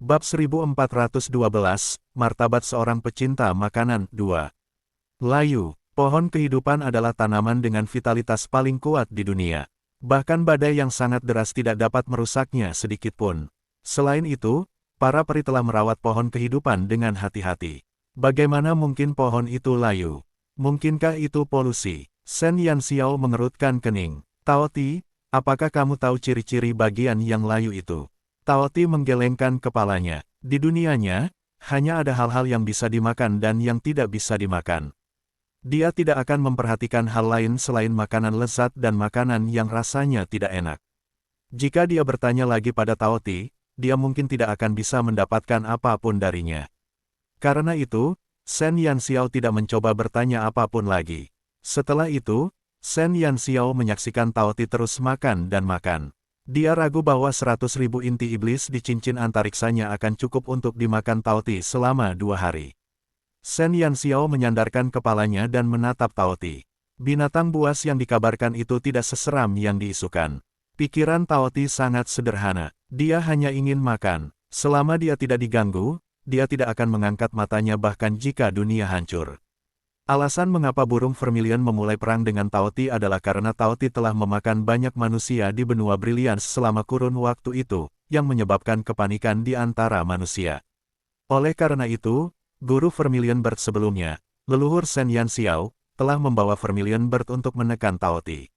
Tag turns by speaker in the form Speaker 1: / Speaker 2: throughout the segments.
Speaker 1: Bab 1412, Martabat Seorang Pecinta Makanan 2. Layu, pohon kehidupan adalah tanaman dengan vitalitas paling kuat di dunia. Bahkan badai yang sangat deras tidak dapat merusaknya sedikitpun. Selain itu, para peri telah merawat pohon kehidupan dengan hati-hati. Bagaimana mungkin pohon itu layu? Mungkinkah itu polusi? Shen Yanxiao mengerutkan kening. Tao Ti, apakah kamu tahu ciri-ciri bagian yang layu itu? Tao Ti menggelengkan kepalanya. Di dunianya, hanya ada hal-hal yang bisa dimakan dan yang tidak bisa dimakan. Dia tidak akan memperhatikan hal lain selain makanan lezat dan makanan yang rasanya tidak enak. Jika dia bertanya lagi pada Tao Ti, dia mungkin tidak akan bisa mendapatkan apapun darinya. Karena itu, Shen Yanxiao tidak mencoba bertanya apapun lagi. Setelah itu, Shen Yanxiao menyaksikan Tao Ti terus makan dan makan. Dia ragu bahwa 100.000 inti iblis di cincin antariksanya akan cukup untuk dimakan Tao Ti selama 2 hari. Shen Yanxiao menyandarkan kepalanya dan menatap Tao Ti. Binatang buas yang dikabarkan itu tidak seseram yang diisukan. Pikiran Tao Ti sangat sederhana. Dia hanya ingin makan. Selama dia tidak diganggu, dia tidak akan mengangkat matanya bahkan jika dunia hancur. Alasan mengapa burung vermilion memulai perang dengan Tao Ti adalah karena Tao Ti telah memakan banyak manusia di benua Brilliance selama kurun waktu itu, yang menyebabkan kepanikan di antara manusia. Oleh karena itu, guru Vermilion Bird sebelumnya, leluhur Shen Yanxiao, telah membawa Vermilion Bird untuk menekan Tao Ti.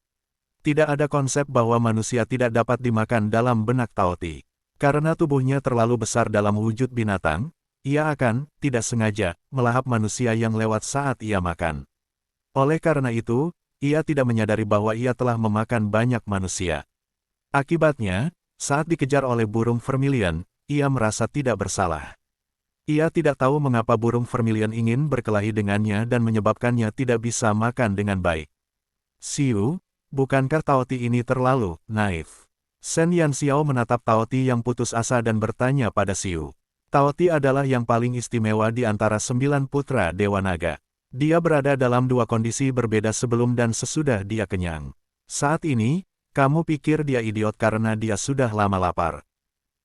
Speaker 1: Tidak ada konsep bahwa manusia tidak dapat dimakan dalam benak Tao Ti. Karena tubuhnya terlalu besar dalam wujud binatang, ia akan, tidak sengaja, melahap manusia yang lewat saat ia makan. Oleh karena itu, ia tidak menyadari bahwa ia telah memakan banyak manusia. Akibatnya, saat dikejar oleh burung vermilion, ia merasa tidak bersalah. Ia tidak tahu mengapa burung vermilion ingin berkelahi dengannya dan menyebabkannya tidak bisa makan dengan baik. Siu, bukankah Tao Ti ini terlalu naif? Shen Yanxiao menatap Tao Ti yang putus asa dan bertanya pada Siu. Tao Ti adalah yang paling istimewa di antara 9 putra Dewa Naga. Dia berada dalam 2 kondisi berbeda sebelum dan sesudah dia kenyang. Saat ini, kamu pikir dia idiot karena dia sudah lama lapar.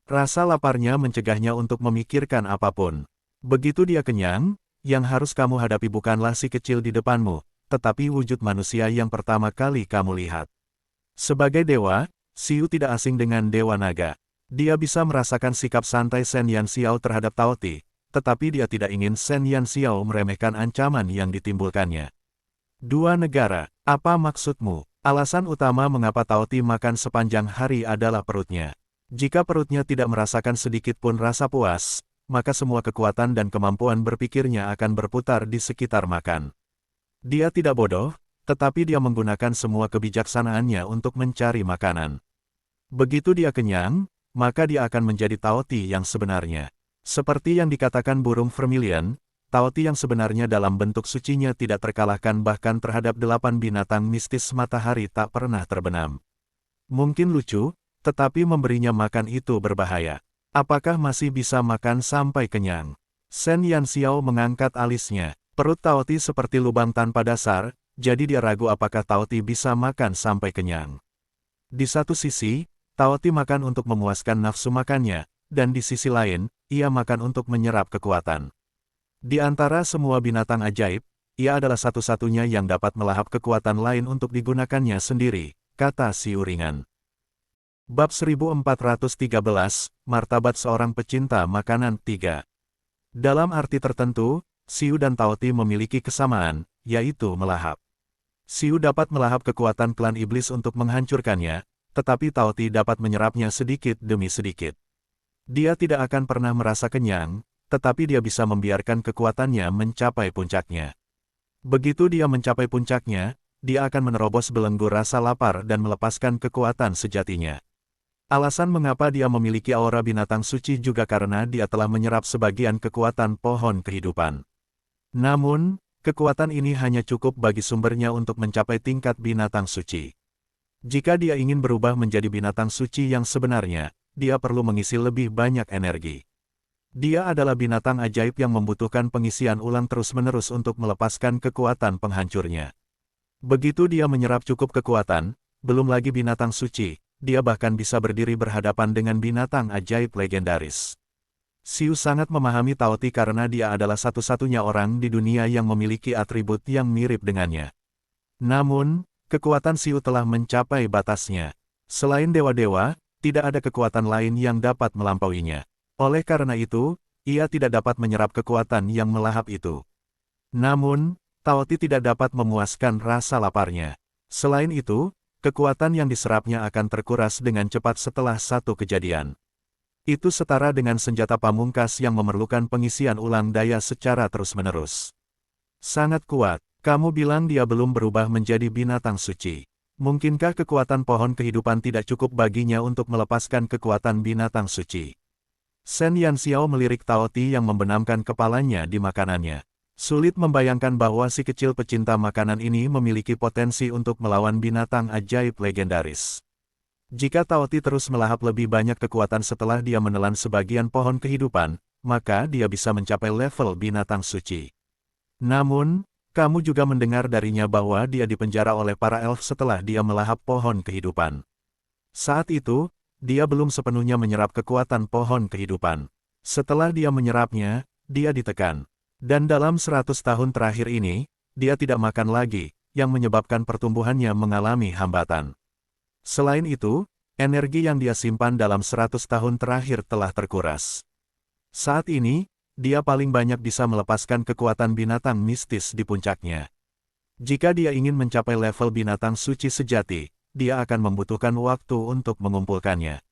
Speaker 1: Rasa laparnya mencegahnya untuk memikirkan apapun. Begitu dia kenyang, yang harus kamu hadapi bukanlah si kecil di depanmu, tetapi wujud manusia yang pertama kali kamu lihat. Sebagai dewa, Siu tidak asing dengan Dewa Naga. Dia bisa merasakan sikap santai Shen Yanxiao terhadap Tao Ti, tetapi dia tidak ingin Shen Yanxiao meremehkan ancaman yang ditimbulkannya. 2 negara, apa maksudmu? Alasan utama mengapa Tao Ti makan sepanjang hari adalah perutnya. Jika perutnya tidak merasakan sedikit pun rasa puas, maka semua kekuatan dan kemampuan berpikirnya akan berputar di sekitar makan. Dia tidak bodoh, tetapi dia menggunakan semua kebijaksanaannya untuk mencari makanan. Begitu dia kenyang, maka dia akan menjadi Tao Ti yang sebenarnya. Seperti yang dikatakan burung vermilion, Tao Ti yang sebenarnya dalam bentuk sucinya tidak terkalahkan bahkan terhadap 8 binatang mistis matahari tak pernah terbenam. Mungkin lucu, tetapi memberinya makan itu berbahaya. Apakah masih bisa makan sampai kenyang? Shen Yanxiao mengangkat alisnya. Perut Tao Ti seperti lubang tanpa dasar, jadi dia ragu apakah Tao Ti bisa makan sampai kenyang. Di satu sisi, Tao Ti makan untuk memuaskan nafsu makannya, dan di sisi lain, ia makan untuk menyerap kekuatan. Di antara semua binatang ajaib, ia adalah satu-satunya yang dapat melahap kekuatan lain untuk digunakannya sendiri, kata Siu ringan. Bab 1413, Martabat Seorang Pecinta Makanan 3. Dalam arti tertentu, Siu dan Tao Ti memiliki kesamaan, yaitu melahap. Siu dapat melahap kekuatan klan iblis untuk menghancurkannya, tetapi Tao Ti dapat menyerapnya sedikit demi sedikit. Dia tidak akan pernah merasa kenyang, tetapi dia bisa membiarkan kekuatannya mencapai puncaknya. Begitu dia mencapai puncaknya, dia akan menerobos belenggu rasa lapar dan melepaskan kekuatan sejatinya. Alasan mengapa dia memiliki aura binatang suci juga karena dia telah menyerap sebagian kekuatan pohon kehidupan. Namun, kekuatan ini hanya cukup bagi sumbernya untuk mencapai tingkat binatang suci. Jika dia ingin berubah menjadi binatang suci yang sebenarnya, dia perlu mengisi lebih banyak energi. Dia adalah binatang ajaib yang membutuhkan pengisian ulang terus-menerus untuk melepaskan kekuatan penghancurnya. Begitu dia menyerap cukup kekuatan, belum lagi binatang suci, dia bahkan bisa berdiri berhadapan dengan binatang ajaib legendaris. Xiu sangat memahami Tao Ti karena dia adalah satu-satunya orang di dunia yang memiliki atribut yang mirip dengannya. Namun, kekuatan Xiu telah mencapai batasnya. Selain dewa-dewa, tidak ada kekuatan lain yang dapat melampauinya. Oleh karena itu, ia tidak dapat menyerap kekuatan yang melahap itu. Namun, Tao Ti tidak dapat memuaskan rasa laparnya. Selain itu, kekuatan yang diserapnya akan terkuras dengan cepat setelah satu kejadian. Itu setara dengan senjata pamungkas yang memerlukan pengisian ulang daya secara terus-menerus. Sangat kuat, kamu bilang dia belum berubah menjadi binatang suci. Mungkinkah kekuatan pohon kehidupan tidak cukup baginya untuk melepaskan kekuatan binatang suci? Shen Yanxiao melirik Tao Ti yang membenamkan kepalanya di makanannya. Sulit membayangkan bahwa si kecil pecinta makanan ini memiliki potensi untuk melawan binatang ajaib legendaris. Jika Tao Ti terus melahap lebih banyak kekuatan setelah dia menelan sebagian pohon kehidupan, maka dia bisa mencapai level binatang suci. Namun, kamu juga mendengar darinya bahwa dia dipenjara oleh para elf setelah dia melahap pohon kehidupan. Saat itu, dia belum sepenuhnya menyerap kekuatan pohon kehidupan. Setelah dia menyerapnya, dia ditekan. Dan dalam 100 tahun terakhir ini, dia tidak makan lagi, yang menyebabkan pertumbuhannya mengalami hambatan. Selain itu, energi yang dia simpan dalam 100 tahun terakhir telah terkuras. Saat ini, dia paling banyak bisa melepaskan kekuatan binatang mistis di puncaknya. Jika dia ingin mencapai level binatang suci sejati, dia akan membutuhkan waktu untuk mengumpulkannya.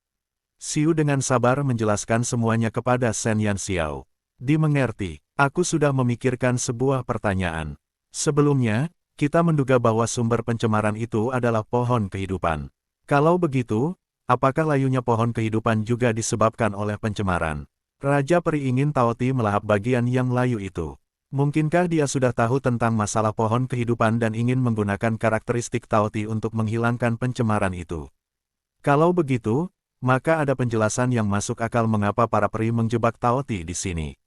Speaker 1: Xiu dengan sabar menjelaskan semuanya kepada Shen Yanxiao. Dimengerti, aku sudah memikirkan sebuah pertanyaan. Sebelumnya, kita menduga bahwa sumber pencemaran itu adalah pohon kehidupan. Kalau begitu, apakah layunya pohon kehidupan juga disebabkan oleh pencemaran? Raja Peri ingin Tao Ti melahap bagian yang layu itu. Mungkinkah dia sudah tahu tentang masalah pohon kehidupan dan ingin menggunakan karakteristik Tao Ti untuk menghilangkan pencemaran itu? Kalau begitu, maka ada penjelasan yang masuk akal mengapa para peri menjebak Tao Ti di sini.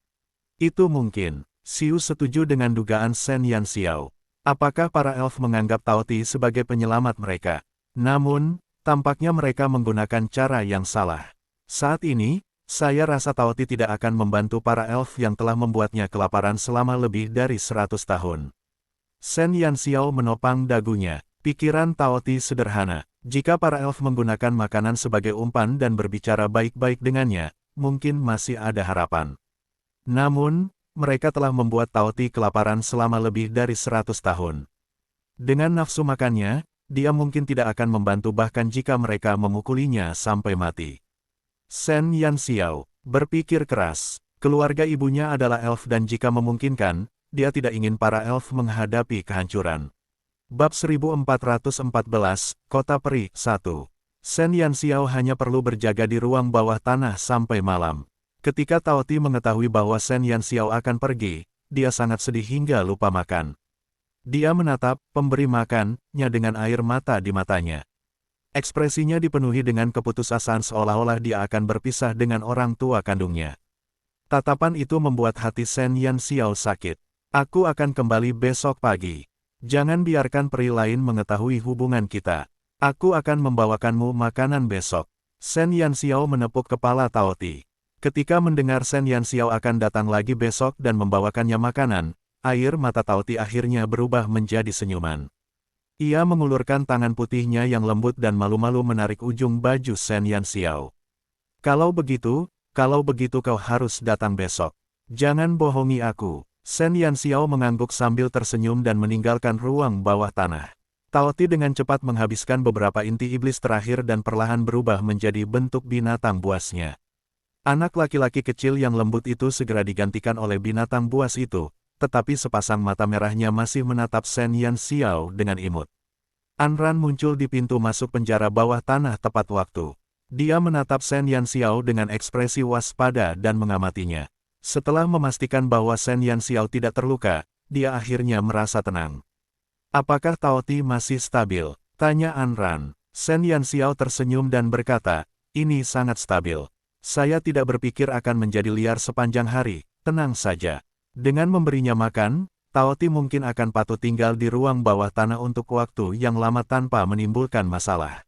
Speaker 1: Itu mungkin. Xiu setuju dengan dugaan Shen Yanxiao. Apakah para elf menganggap Tao Ti sebagai penyelamat mereka? Namun, tampaknya mereka menggunakan cara yang salah. Saat ini, saya rasa Tao Ti tidak akan membantu para elf yang telah membuatnya kelaparan selama lebih dari 100 tahun. Shen Yanxiao menopang dagunya. Pikiran Tao Ti sederhana. Jika para elf menggunakan makanan sebagai umpan dan berbicara baik-baik dengannya, mungkin masih ada harapan. Namun, mereka telah membuat Tao Ti kelaparan selama lebih dari 100 tahun. Dengan nafsu makannya, dia mungkin tidak akan membantu bahkan jika mereka memukulinya sampai mati. Shen Yanxiao berpikir keras. Keluarga ibunya adalah elf dan jika memungkinkan, dia tidak ingin para elf menghadapi kehancuran. Bab 1414, Kota Peri, 1. Shen Yanxiao hanya perlu berjaga di ruang bawah tanah sampai malam. Ketika Tao Ti mengetahui bahwa Shen Yanxiao akan pergi, dia sangat sedih hingga lupa makan. Dia menatap pemberi makannya dengan air mata di matanya. Ekspresinya dipenuhi dengan keputusasaan seolah-olah dia akan berpisah dengan orang tua kandungnya. Tatapan itu membuat hati Shen Yanxiao sakit. Aku akan kembali besok pagi. Jangan biarkan peri lain mengetahui hubungan kita. Aku akan membawakanmu makanan besok. Shen Yanxiao menepuk kepala Tao Ti. Ketika mendengar Shen Yanxiao akan datang lagi besok dan membawakannya makanan, air mata Tao Ti akhirnya berubah menjadi senyuman. Ia mengulurkan tangan putihnya yang lembut dan malu-malu menarik ujung baju Shen Yanxiao. Kalau begitu kau harus datang besok. Jangan bohongi aku. Shen Yanxiao mengangguk sambil tersenyum dan meninggalkan ruang bawah tanah. Tao Ti dengan cepat menghabiskan beberapa inti iblis terakhir dan perlahan berubah menjadi bentuk binatang buasnya. Anak laki-laki kecil yang lembut itu segera digantikan oleh binatang buas itu, tetapi sepasang mata merahnya masih menatap Shen Yanxiao dengan imut. Anran muncul di pintu masuk penjara bawah tanah tepat waktu. Dia menatap Shen Yanxiao dengan ekspresi waspada dan mengamatinya. Setelah memastikan bahwa Shen Yanxiao tidak terluka, dia akhirnya merasa tenang. Apakah Tao Ti masih stabil? Tanya Anran. Shen Yanxiao tersenyum dan berkata, ini sangat stabil. Saya tidak berpikir akan menjadi liar sepanjang hari, tenang saja. Dengan memberinya makan, Tao Ti mungkin akan patut tinggal di ruang bawah tanah untuk waktu yang lama tanpa menimbulkan masalah.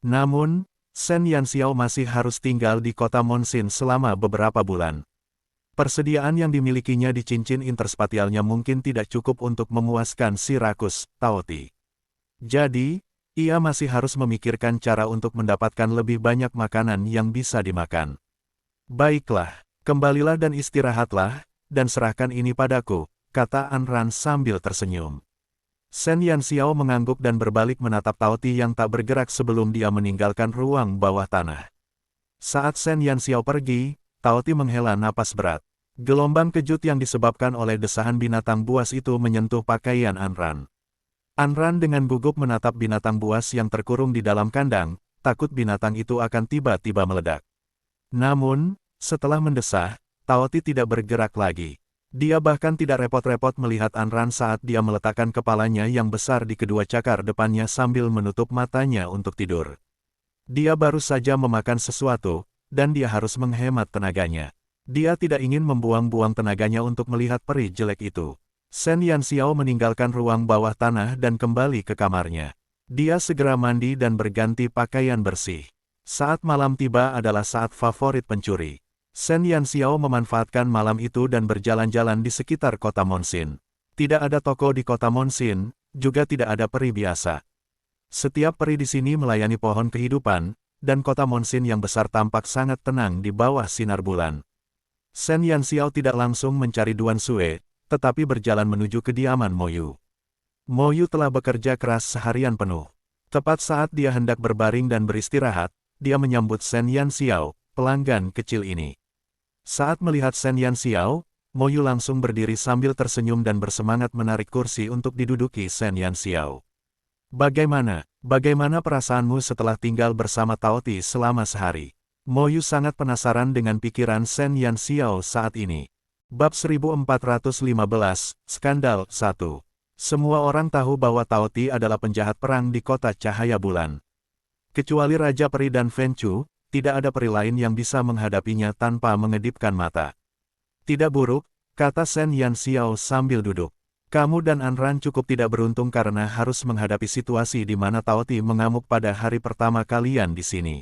Speaker 1: Namun, Shen Yanxiao masih harus tinggal di kota Monsin selama beberapa bulan. Persediaan yang dimilikinya di cincin interspatialnya mungkin tidak cukup untuk memuaskan si rakus, Taoti. Jadi, ia masih harus memikirkan cara untuk mendapatkan lebih banyak makanan yang bisa dimakan. Baiklah, kembalilah dan istirahatlah, dan serahkan ini padaku, kata Anran sambil tersenyum. Sen Yanxiao mengangguk dan berbalik menatap Taoti yang tak bergerak sebelum dia meninggalkan ruang bawah tanah. Saat Sen Yanxiao pergi, Taoti menghela napas berat. Gelombang kejut yang disebabkan oleh desahan binatang buas itu menyentuh pakaian Anran. Anran dengan gugup menatap binatang buas yang terkurung di dalam kandang, takut binatang itu akan tiba-tiba meledak. Namun, setelah mendesah, Taoti tidak bergerak lagi. Dia bahkan tidak repot-repot melihat Anran saat dia meletakkan kepalanya yang besar di kedua cakar depannya sambil menutup matanya untuk tidur. Dia baru saja memakan sesuatu, dan dia harus menghemat tenaganya. Dia tidak ingin membuang-buang tenaganya untuk melihat peri jelek itu. Sen Yanxiao meninggalkan ruang bawah tanah dan kembali ke kamarnya. Dia segera mandi dan berganti pakaian bersih. Saat malam tiba adalah saat favorit pencuri. Sen Yanxiao memanfaatkan malam itu dan berjalan-jalan di sekitar kota Monsin. Tidak ada toko di kota Monsin, juga tidak ada peri biasa. Setiap peri di sini melayani pohon kehidupan, dan kota Monsin yang besar tampak sangat tenang di bawah sinar bulan. Sen Yanxiao tidak langsung mencari Duan Sue, tetapi berjalan menuju kediaman Mo Yu. Mo Yu telah bekerja keras seharian penuh. Tepat saat dia hendak berbaring dan beristirahat, dia menyambut Sen Yanxiao, pelanggan kecil ini. Saat melihat Sen Yanxiao, Mo Yu langsung berdiri sambil tersenyum dan bersemangat menarik kursi untuk diduduki Sen Yanxiao. Bagaimana perasaanmu setelah tinggal bersama Taoti selama sehari? Mo Yu sangat penasaran dengan pikiran Sen Yanxiao saat ini. Bab 1415, Skandal 1. Semua orang tahu bahwa Taoti adalah penjahat perang di kota Cahaya Bulan. Kecuali Raja Peri dan Fen Chu, tidak ada peri lain yang bisa menghadapinya tanpa mengedipkan mata. Tidak buruk, kata Sen Yanxiao sambil duduk. Kamu dan Anran cukup tidak beruntung karena harus menghadapi situasi di mana Taoti mengamuk pada hari pertama kalian di sini.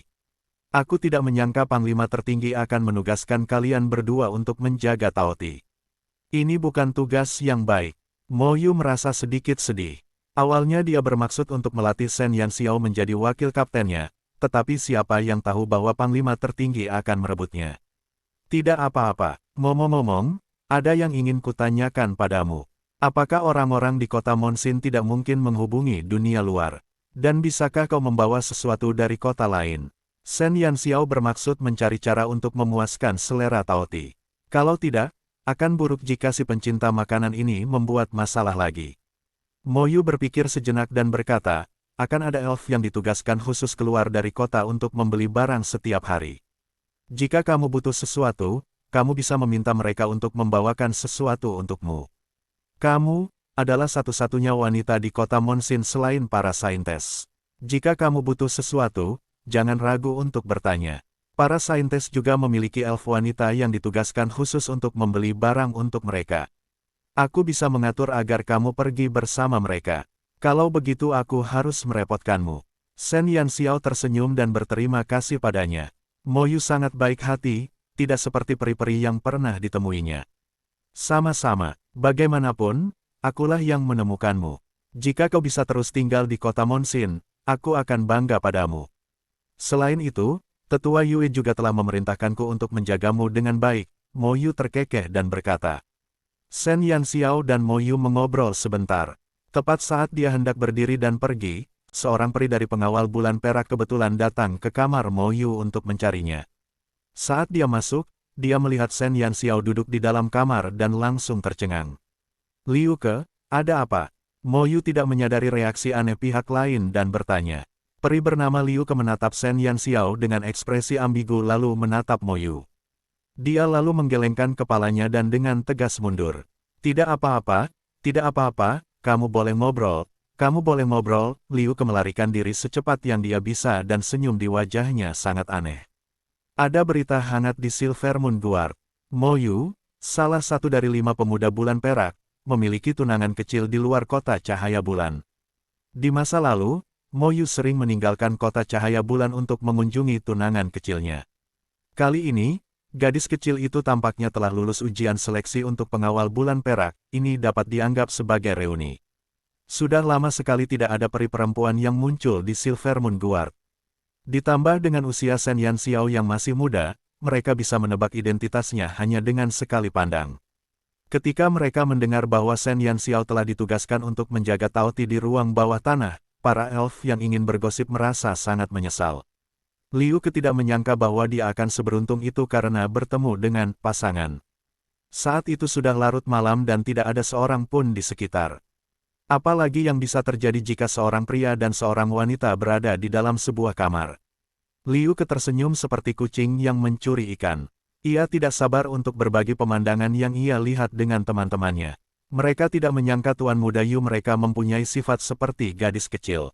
Speaker 1: Aku tidak menyangka Panglima tertinggi akan menugaskan kalian berdua untuk menjaga Taoti. Ini bukan tugas yang baik. Mo Yu merasa sedikit sedih. Awalnya dia bermaksud untuk melatih Sen Yanxiao menjadi wakil kaptennya, tetapi siapa yang tahu bahwa Panglima tertinggi akan merebutnya. Tidak apa-apa, ngomong-ngomong, ada yang ingin kutanyakan padamu. Apakah orang-orang di kota Monsin tidak mungkin menghubungi dunia luar? Dan bisakah kau membawa sesuatu dari kota lain? Sen Yanxiao bermaksud mencari cara untuk memuaskan selera Taoti. Kalau tidak, akan buruk jika si pencinta makanan ini membuat masalah lagi. Mo Yu berpikir sejenak dan berkata, akan ada elf yang ditugaskan khusus keluar dari kota untuk membeli barang setiap hari. Jika kamu butuh sesuatu, kamu bisa meminta mereka untuk membawakan sesuatu untukmu. Kamu adalah satu-satunya wanita di kota Monsin selain para saintes. Jika kamu butuh sesuatu, jangan ragu untuk bertanya. Para saintes juga memiliki elf wanita yang ditugaskan khusus untuk membeli barang untuk mereka. Aku bisa mengatur agar kamu pergi bersama mereka. Kalau begitu aku harus merepotkanmu. Sen Yanxiao tersenyum dan berterima kasih padanya. Mo Yu sangat baik hati, tidak seperti peri-peri yang pernah ditemuinya. Sama-sama, bagaimanapun, akulah yang menemukanmu. Jika kau bisa terus tinggal di kota Monsin, aku akan bangga padamu. Selain itu, Tetua Yue juga telah memerintahkanku untuk menjagamu dengan baik. Mo Yu terkekeh dan berkata. Sen Yanxiao dan Mo Yu mengobrol sebentar. Tepat saat dia hendak berdiri dan pergi, seorang peri dari pengawal bulan perak kebetulan datang ke kamar Mo Yu untuk mencarinya. Saat dia masuk, dia melihat Sen Yanxiao duduk di dalam kamar dan langsung tercengang. Liu Ke, ada apa? Mo Yu tidak menyadari reaksi aneh pihak lain dan bertanya. Peri bernama Liu Ke menatap Sen Yanxiao dengan ekspresi ambigu lalu menatap Mo Yu. Dia lalu menggelengkan kepalanya dan dengan tegas mundur. Tidak apa-apa, kamu boleh ngobrol, Liu Ke melarikan diri secepat yang dia bisa dan senyum di wajahnya sangat aneh. Ada berita hangat di Silver Moon Guard. Mo Yu, salah satu dari 5 pemuda bulan perak, memiliki tunangan kecil di luar kota Cahaya Bulan. Di masa lalu, Mo Yu sering meninggalkan kota Cahaya Bulan untuk mengunjungi tunangan kecilnya. Kali ini, Gadis kecil itu tampaknya telah lulus ujian seleksi untuk pengawal bulan perak, ini dapat dianggap sebagai reuni. Sudah lama sekali tidak ada peri perempuan yang muncul di Silver Moon Guard. Ditambah dengan usia Shen Yanxiao yang masih muda, mereka bisa menebak identitasnya hanya dengan sekali pandang. Ketika mereka mendengar bahwa Shen Yanxiao telah ditugaskan untuk menjaga Taoti di ruang bawah tanah, para elf yang ingin bergosip merasa sangat menyesal. Liu Ke tidak menyangka bahwa dia akan seberuntung itu karena bertemu dengan pasangan. Saat itu sudah larut malam dan tidak ada seorang pun di sekitar. Apalagi yang bisa terjadi jika seorang pria dan seorang wanita berada di dalam sebuah kamar. Liu Ke tersenyum seperti kucing yang mencuri ikan. Ia tidak sabar untuk berbagi pemandangan yang ia lihat dengan teman-temannya. Mereka tidak menyangka Tuan Muda Yu mereka mempunyai sifat seperti gadis kecil.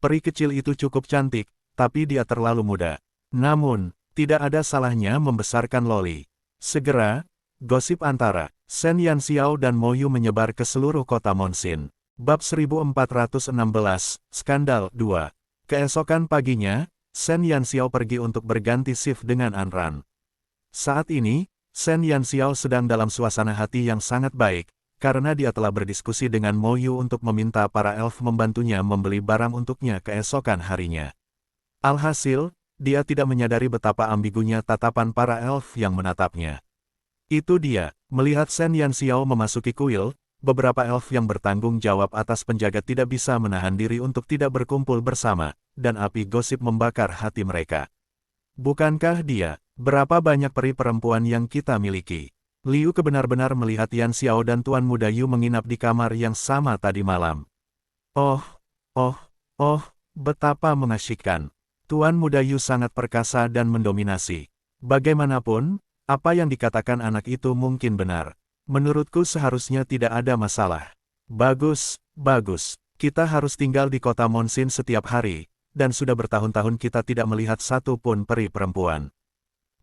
Speaker 1: Peri kecil itu cukup cantik, tapi dia terlalu muda. Namun, tidak ada salahnya membesarkan Loli. Segera, gosip antara Shen Yanxiao dan Mo Yu menyebar ke seluruh kota Monsin. Bab 1416, Skandal 2. Keesokan paginya, Shen Yanxiao pergi untuk berganti shift dengan Anran. Saat ini, Shen Yanxiao sedang dalam suasana hati yang sangat baik, karena dia telah berdiskusi dengan Mo Yu untuk meminta para elf membantunya membeli barang untuknya keesokan harinya. Alhasil, dia tidak menyadari betapa ambigunya tatapan para elf yang menatapnya. Itu dia, melihat Shen Yanxiao memasuki kuil, beberapa elf yang bertanggung jawab atas penjaga tidak bisa menahan diri untuk tidak berkumpul bersama, dan api gosip membakar hati mereka. Bukankah dia, berapa banyak peri perempuan yang kita miliki? Liu Ke benar-benar melihat Yanxiao dan Tuan Muda Yu menginap di kamar yang sama tadi malam. Oh, betapa mengasyikkan. Tuan Muda Yu sangat perkasa dan mendominasi. Bagaimanapun, apa yang dikatakan anak itu mungkin benar. Menurutku seharusnya tidak ada masalah. Bagus. Kita harus tinggal di kota Monsin setiap hari, dan sudah bertahun-tahun kita tidak melihat satu pun peri perempuan.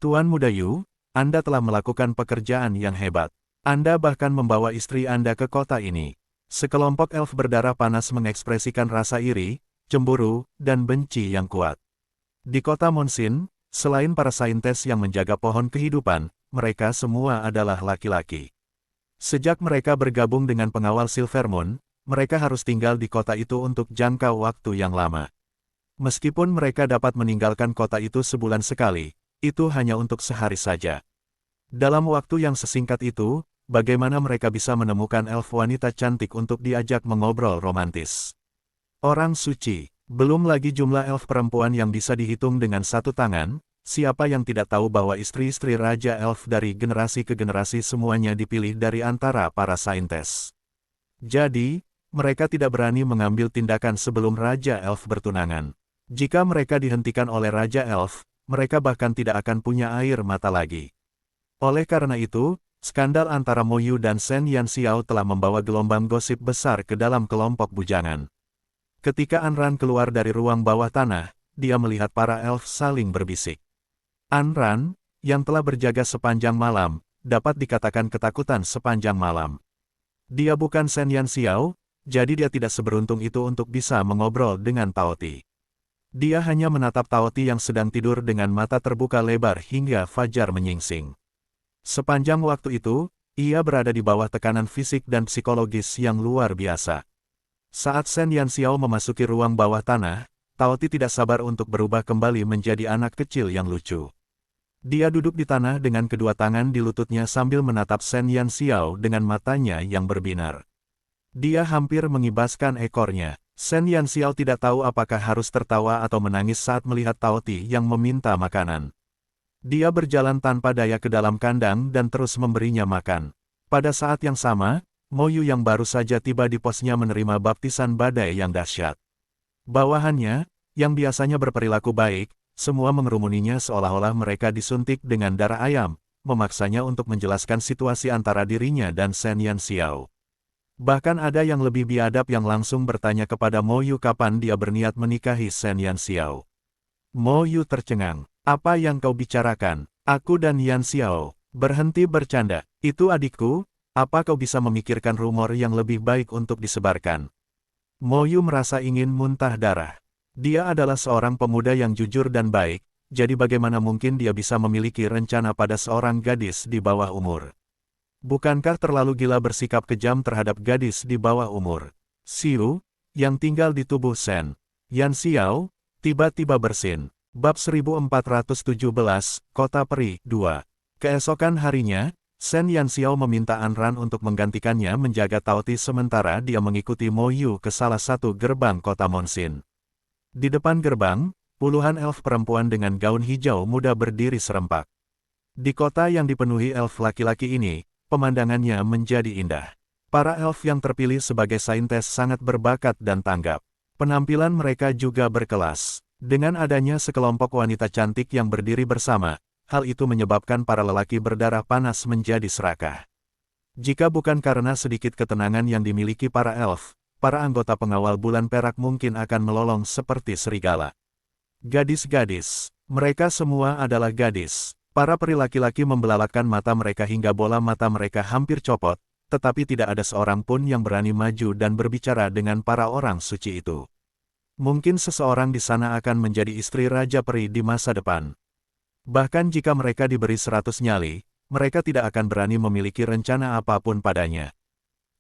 Speaker 1: Tuan Muda Yu, Anda telah melakukan pekerjaan yang hebat. Anda bahkan membawa istri Anda ke kota ini. Sekelompok elf berdarah panas mengekspresikan rasa iri, cemburu, dan benci yang kuat. Di kota Monsin, selain para saintes yang menjaga pohon kehidupan, mereka semua adalah laki-laki. Sejak mereka bergabung dengan pengawal Silver Moon, mereka harus tinggal di kota itu untuk jangka waktu yang lama. Meskipun mereka dapat meninggalkan kota itu sebulan sekali, itu hanya untuk sehari saja. Dalam waktu yang sesingkat itu, bagaimana mereka bisa menemukan elf wanita cantik untuk diajak mengobrol romantis? Orang suci. Belum lagi jumlah elf perempuan yang bisa dihitung dengan satu tangan, siapa yang tidak tahu bahwa istri-istri Raja Elf dari generasi ke generasi semuanya dipilih dari antara para saintes. Jadi, mereka tidak berani mengambil tindakan sebelum Raja Elf bertunangan. Jika mereka dihentikan oleh Raja Elf, mereka bahkan tidak akan punya air mata lagi. Oleh karena itu, skandal antara Mo Yu dan Shen Yanxiao telah membawa gelombang gosip besar ke dalam kelompok bujangan. Ketika Anran keluar dari ruang bawah tanah, dia melihat para elf saling berbisik. Anran, yang telah berjaga sepanjang malam, dapat dikatakan ketakutan sepanjang malam. Dia bukan Shen Yanxiao, jadi dia tidak seberuntung itu untuk bisa mengobrol dengan Taoti. Dia hanya menatap Taoti yang sedang tidur dengan mata terbuka lebar hingga fajar menyingsing. Sepanjang waktu itu, ia berada di bawah tekanan fisik dan psikologis yang luar biasa. Saat Shen Yanxiao memasuki ruang bawah tanah, Taoti tidak sabar untuk berubah kembali menjadi anak kecil yang lucu. Dia duduk di tanah dengan kedua tangan di lututnya sambil menatap Shen Yanxiao dengan matanya yang berbinar. Dia hampir mengibaskan ekornya. Shen Yanxiao tidak tahu apakah harus tertawa atau menangis saat melihat Taoti yang meminta makanan. Dia berjalan tanpa daya ke dalam kandang dan terus memberinya makan. Pada saat yang sama, Mo Yu yang baru saja tiba di posnya menerima baptisan badai yang dahsyat. Bawahannya, yang biasanya berperilaku baik, semua mengerumuninya seolah-olah mereka disuntik dengan darah ayam, memaksanya untuk menjelaskan situasi antara dirinya dan Shen Yanxiao. Bahkan ada yang lebih biadab yang langsung bertanya kepada Mo Yu kapan dia berniat menikahi Shen Yanxiao. Mo Yu tercengang. Apa yang kau bicarakan? Aku dan Yanxiao. Berhenti bercanda. Itu adikku. Apa kau bisa memikirkan rumor yang lebih baik untuk disebarkan? Mo Yu merasa ingin muntah darah. Dia adalah seorang pemuda yang jujur dan baik, jadi bagaimana mungkin dia bisa memiliki rencana pada seorang gadis di bawah umur? Bukankah terlalu gila bersikap kejam terhadap gadis di bawah umur? Xiu, yang tinggal di tubuh Shen Yanxiao, tiba-tiba bersin. Bab 1417, Kota Peri, 2. Keesokan harinya, Shen Yanxiao meminta Anran untuk menggantikannya menjaga Taoti sementara dia mengikuti Mo Yu ke salah satu gerbang kota Monsin. Di depan gerbang, puluhan elf perempuan dengan gaun hijau muda berdiri serempak. Di kota yang dipenuhi elf laki-laki ini, pemandangannya menjadi indah. Para elf yang terpilih sebagai saintes sangat berbakat dan tanggap. Penampilan mereka juga berkelas. Dengan adanya sekelompok wanita cantik yang berdiri bersama, hal itu menyebabkan para lelaki berdarah panas menjadi serakah. Jika bukan karena sedikit ketenangan yang dimiliki para elf, para anggota pengawal bulan perak mungkin akan melolong seperti serigala. Gadis-gadis, mereka semua adalah gadis. Para peri laki-laki membelalakan mata mereka hingga bola mata mereka hampir copot, tetapi tidak ada seorang pun yang berani maju dan berbicara dengan para orang suci itu. Mungkin seseorang di sana akan menjadi istri Raja Peri di masa depan. Bahkan jika mereka diberi 100 nyali, mereka tidak akan berani memiliki rencana apapun padanya.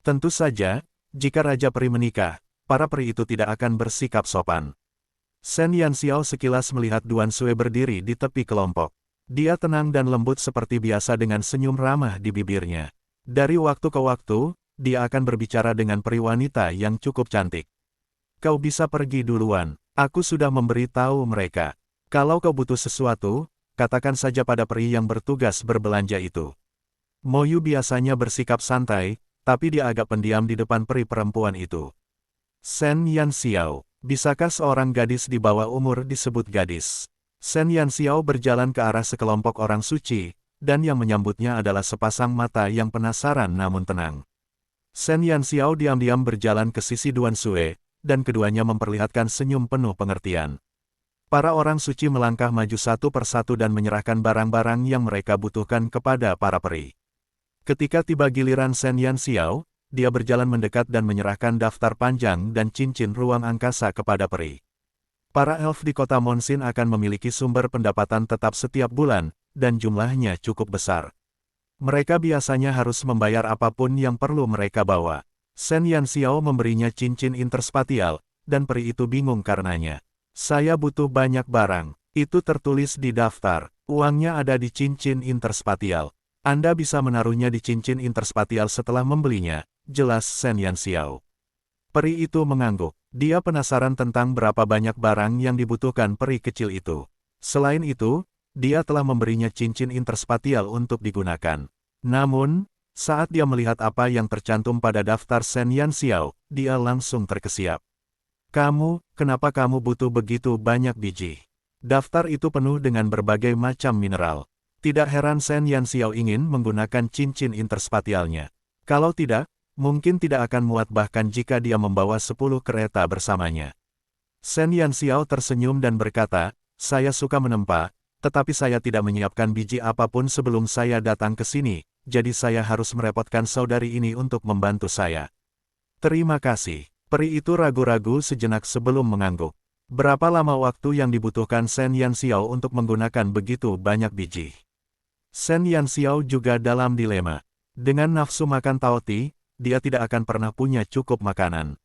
Speaker 1: Tentu saja, jika Raja Peri menikah, para peri itu tidak akan bersikap sopan. Shen Yanxiao sekilas melihat Duan Sue berdiri di tepi kelompok. Dia tenang dan lembut seperti biasa dengan senyum ramah di bibirnya. Dari waktu ke waktu, dia akan berbicara dengan peri wanita yang cukup cantik. Kau bisa pergi duluan, aku sudah memberitahu mereka. Kalau kau butuh sesuatu, katakan saja pada peri yang bertugas berbelanja itu. Mo Yu biasanya bersikap santai, tapi dia agak pendiam di depan peri perempuan itu. Shen Yanxiao, bisakah seorang gadis di bawah umur disebut gadis? Shen Yanxiao berjalan ke arah sekelompok orang suci, dan yang menyambutnya adalah sepasang mata yang penasaran namun tenang. Shen Yanxiao diam-diam berjalan ke sisi Duan Sue, dan keduanya memperlihatkan senyum penuh pengertian. Para orang suci melangkah maju satu persatu dan menyerahkan barang-barang yang mereka butuhkan kepada para peri. Ketika tiba giliran Shen Yanxiao, dia berjalan mendekat dan menyerahkan daftar panjang dan cincin ruang angkasa kepada peri. Para elf di kota Monsin akan memiliki sumber pendapatan tetap setiap bulan, dan jumlahnya cukup besar. Mereka biasanya harus membayar apapun yang perlu mereka bawa. Shen Yanxiao memberinya cincin interspatial, dan peri itu bingung karenanya. Saya butuh banyak barang. Itu tertulis di daftar. Uangnya ada di cincin interspatial. Anda bisa menaruhnya di cincin interspatial setelah membelinya, jelas Shen Yanxiao. Peri itu mengangguk. Dia penasaran tentang berapa banyak barang yang dibutuhkan peri kecil itu. Selain itu, dia telah memberinya cincin interspatial untuk digunakan. Namun, saat dia melihat apa yang tercantum pada daftar Shen Yanxiao, dia langsung terkesiap. Kenapa kamu butuh begitu banyak biji? Daftar itu penuh dengan berbagai macam mineral. Tidak heran Shen Yanxiao ingin menggunakan cincin interspatialnya. Kalau tidak, mungkin tidak akan muat bahkan jika dia membawa 10 kereta bersamanya. Shen Yanxiao tersenyum dan berkata, saya suka menempa, tetapi saya tidak menyiapkan biji apapun sebelum saya datang ke sini. Jadi saya harus merepotkan saudari ini untuk membantu saya. Terima kasih. Peri itu ragu-ragu sejenak sebelum mengangguk. Berapa lama waktu yang dibutuhkan Shen Yanxiao untuk menggunakan begitu banyak biji? Shen Yanxiao juga dalam dilema. Dengan nafsu makan Taoti, dia tidak akan pernah punya cukup makanan.